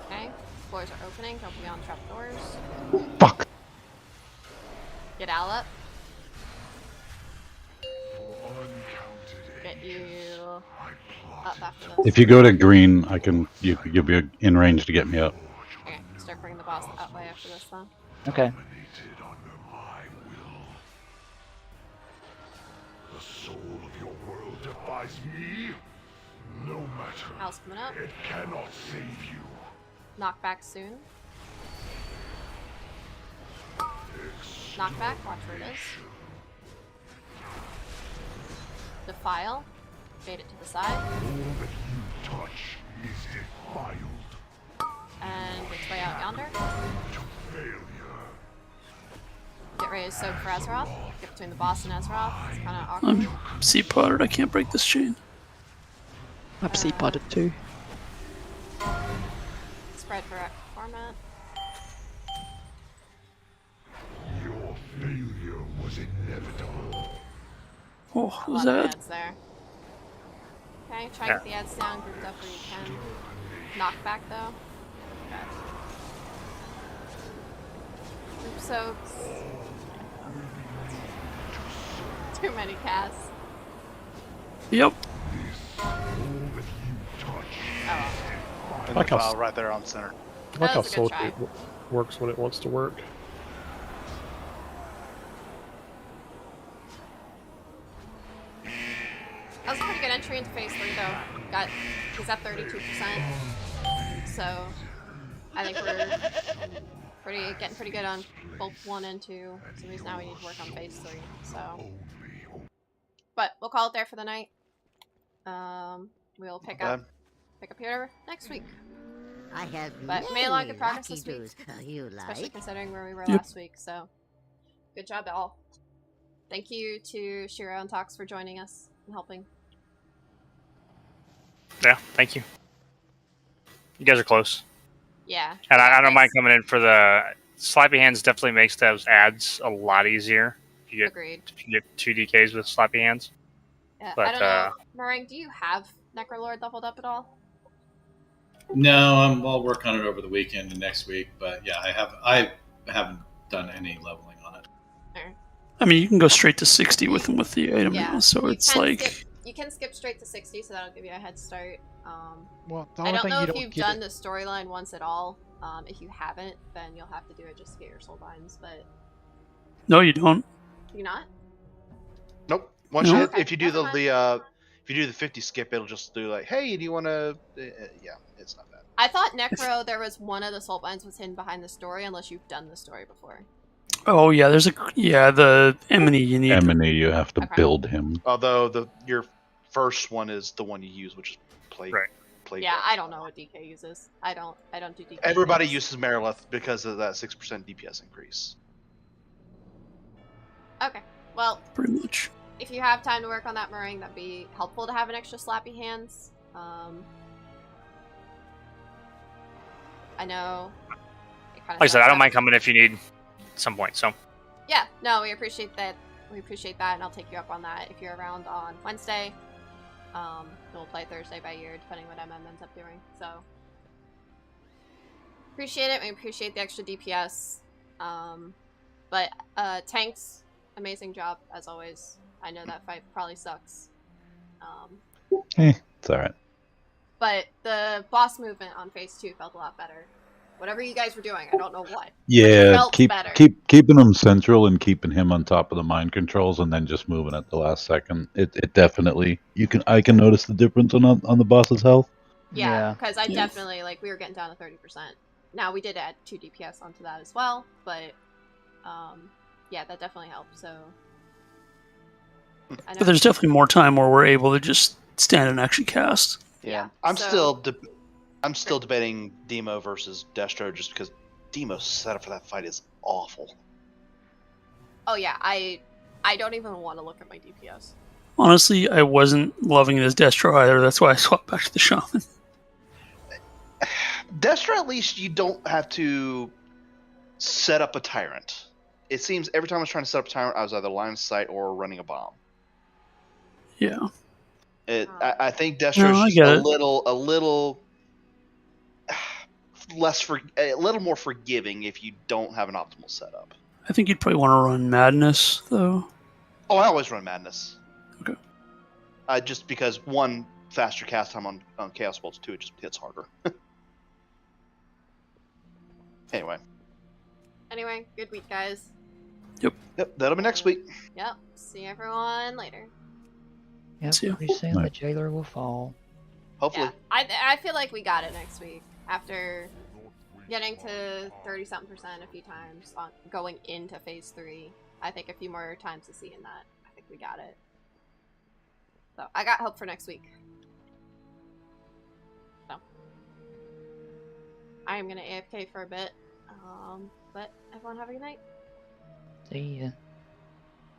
Okay. Floors are opening. Don't be on trapdoors. Fuck. Get Al up. you up after this. If you go to green, you'll be in range to get me up. Okay, start bringing the boss that way after this then. Okay. The soul of your world defies me. No matter. Al's coming up. It cannot save you. Knockback soon. Knockback, watch where it is. Defile. Bait it to the side. All that you touch is defiled. And which way out yonder? Failure. Get ready to soak for Azeroth. Get between the boss and Azeroth. It's kind of awkward. I'm C-potted. I can't break this chain. I'm C-potted too. Spread for format. Your failure was inevitable. Oh, what was A lot of that? ads there. Okay, try to get the ads down, grouped up where you can. Knockback though. Okay. Group soaks. Too many casts. Yep. And Like the how- file right there on center. I like how That was a good Soul try. works when it wants to work. That was a pretty good entry into phase 3 though. He's at 32%. So I think we're getting pretty good on both 1 and 2. So now we need to work on phase 3. So but we'll call it there for the night. We'll pick up here next week. I have But we made a lot of good many progress lucky this week. doos you Especially like. considering where we were Yep. last week, so good job all. Thank you to Shiro and Tox for joining us and helping. Yeah, thank you. You guys are close. Yeah. And I Yeah, don't mind thanks. coming in for the Slappy Hands. Definitely makes those ads a lot easier. Agreed. If you get 2 DKs with Slappy Hands. Yeah, But, I don't know. Meringue, do you have Necrolord leveled up at all? No, I'll work on it over the weekend and next week. But yeah, I haven't done any leveling on it. I mean, you can go straight to 60 with them with the item Yeah. now, so it's like... You can skip straight to 60, so that'll give you a head start. Well, the I only don't thing know you if don't you've get done it- the storyline once at all. If you haven't, then you'll have to do it just to get your soul binds, but No, you don't. you not? Nope. Once No. you if you do if you do the 50 skip, it'll just do like, hey, do you want to? Yeah, it's not bad. I thought Necro, there was one of the soul binds was hidden behind the story, unless you've done the story before. Oh, yeah, there's a... Yeah, the Emily you need. Emily, you have to build him. Although your first one is the one you use, which is plague. Right. Plague Yeah, Death. I don't know what DK uses. I don't do DK. Everybody things. uses Marileth because of that 6% DPS increase. Okay, well, Pretty much. if you have time to work on that meringue, that'd be helpful to have an extra slappy hands. I know. Like I said, I don't mind coming if you need at some point. So Yeah, no, we appreciate that. We appreciate that, and I'll take you up on that if you're around on Wednesday. We'll play Thursday by ear, depending what MM ends up doing. So appreciate it. We appreciate the extra DPS. But tanks, amazing job as always. I know that fight probably sucks. It's alright. But the boss movement on phase 2 felt a lot better. Whatever you guys were doing, I don't know what. Yeah, felt better. keeping him central and keeping him on top of the mind controls, and then just moving at the last second. It definitely I can notice the difference on the boss's health. Yeah, because I Yeah. definitely, like, we were getting down to 30%. Now, we did add 2 DPS onto that as well, but, yeah, that definitely helped, so... I know. But there's definitely more time where we're able to just stand and actually cast. Yeah, I'm so- still debating Demo versus Destro just because Demo's setup for that fight is awful. Oh, yeah, I don't even want to look at my DPS. Honestly, I wasn't loving it as Destro either. That's why I swapped back to the Shaman. Destro, at least you don't have to set up a tyrant. It seems every time I was trying to set up a tyrant, I was either line of sight or running a bomb. Yeah. I think No, Destro's I just get a it. little a little more forgiving if you don't have an optimal setup. I think you'd probably want to run Madness, though. Oh, I always run Madness. Okay. Just because one, faster cast time on Chaos Bolts, two, it just hits harder. Anyway. Anyway, good week, guys. Yep, that'll be next week. Yep. See everyone later. Yep, See ya. pretty soon the jailer will fall. Hopefully. Yeah, I feel like we got it next week after getting to 30-something% a few times on going into phase 3. I think a few more times to see in that. I think we got it. So I got hope for next week. So I am gonna AFK for a bit. But everyone have a good night. See ya.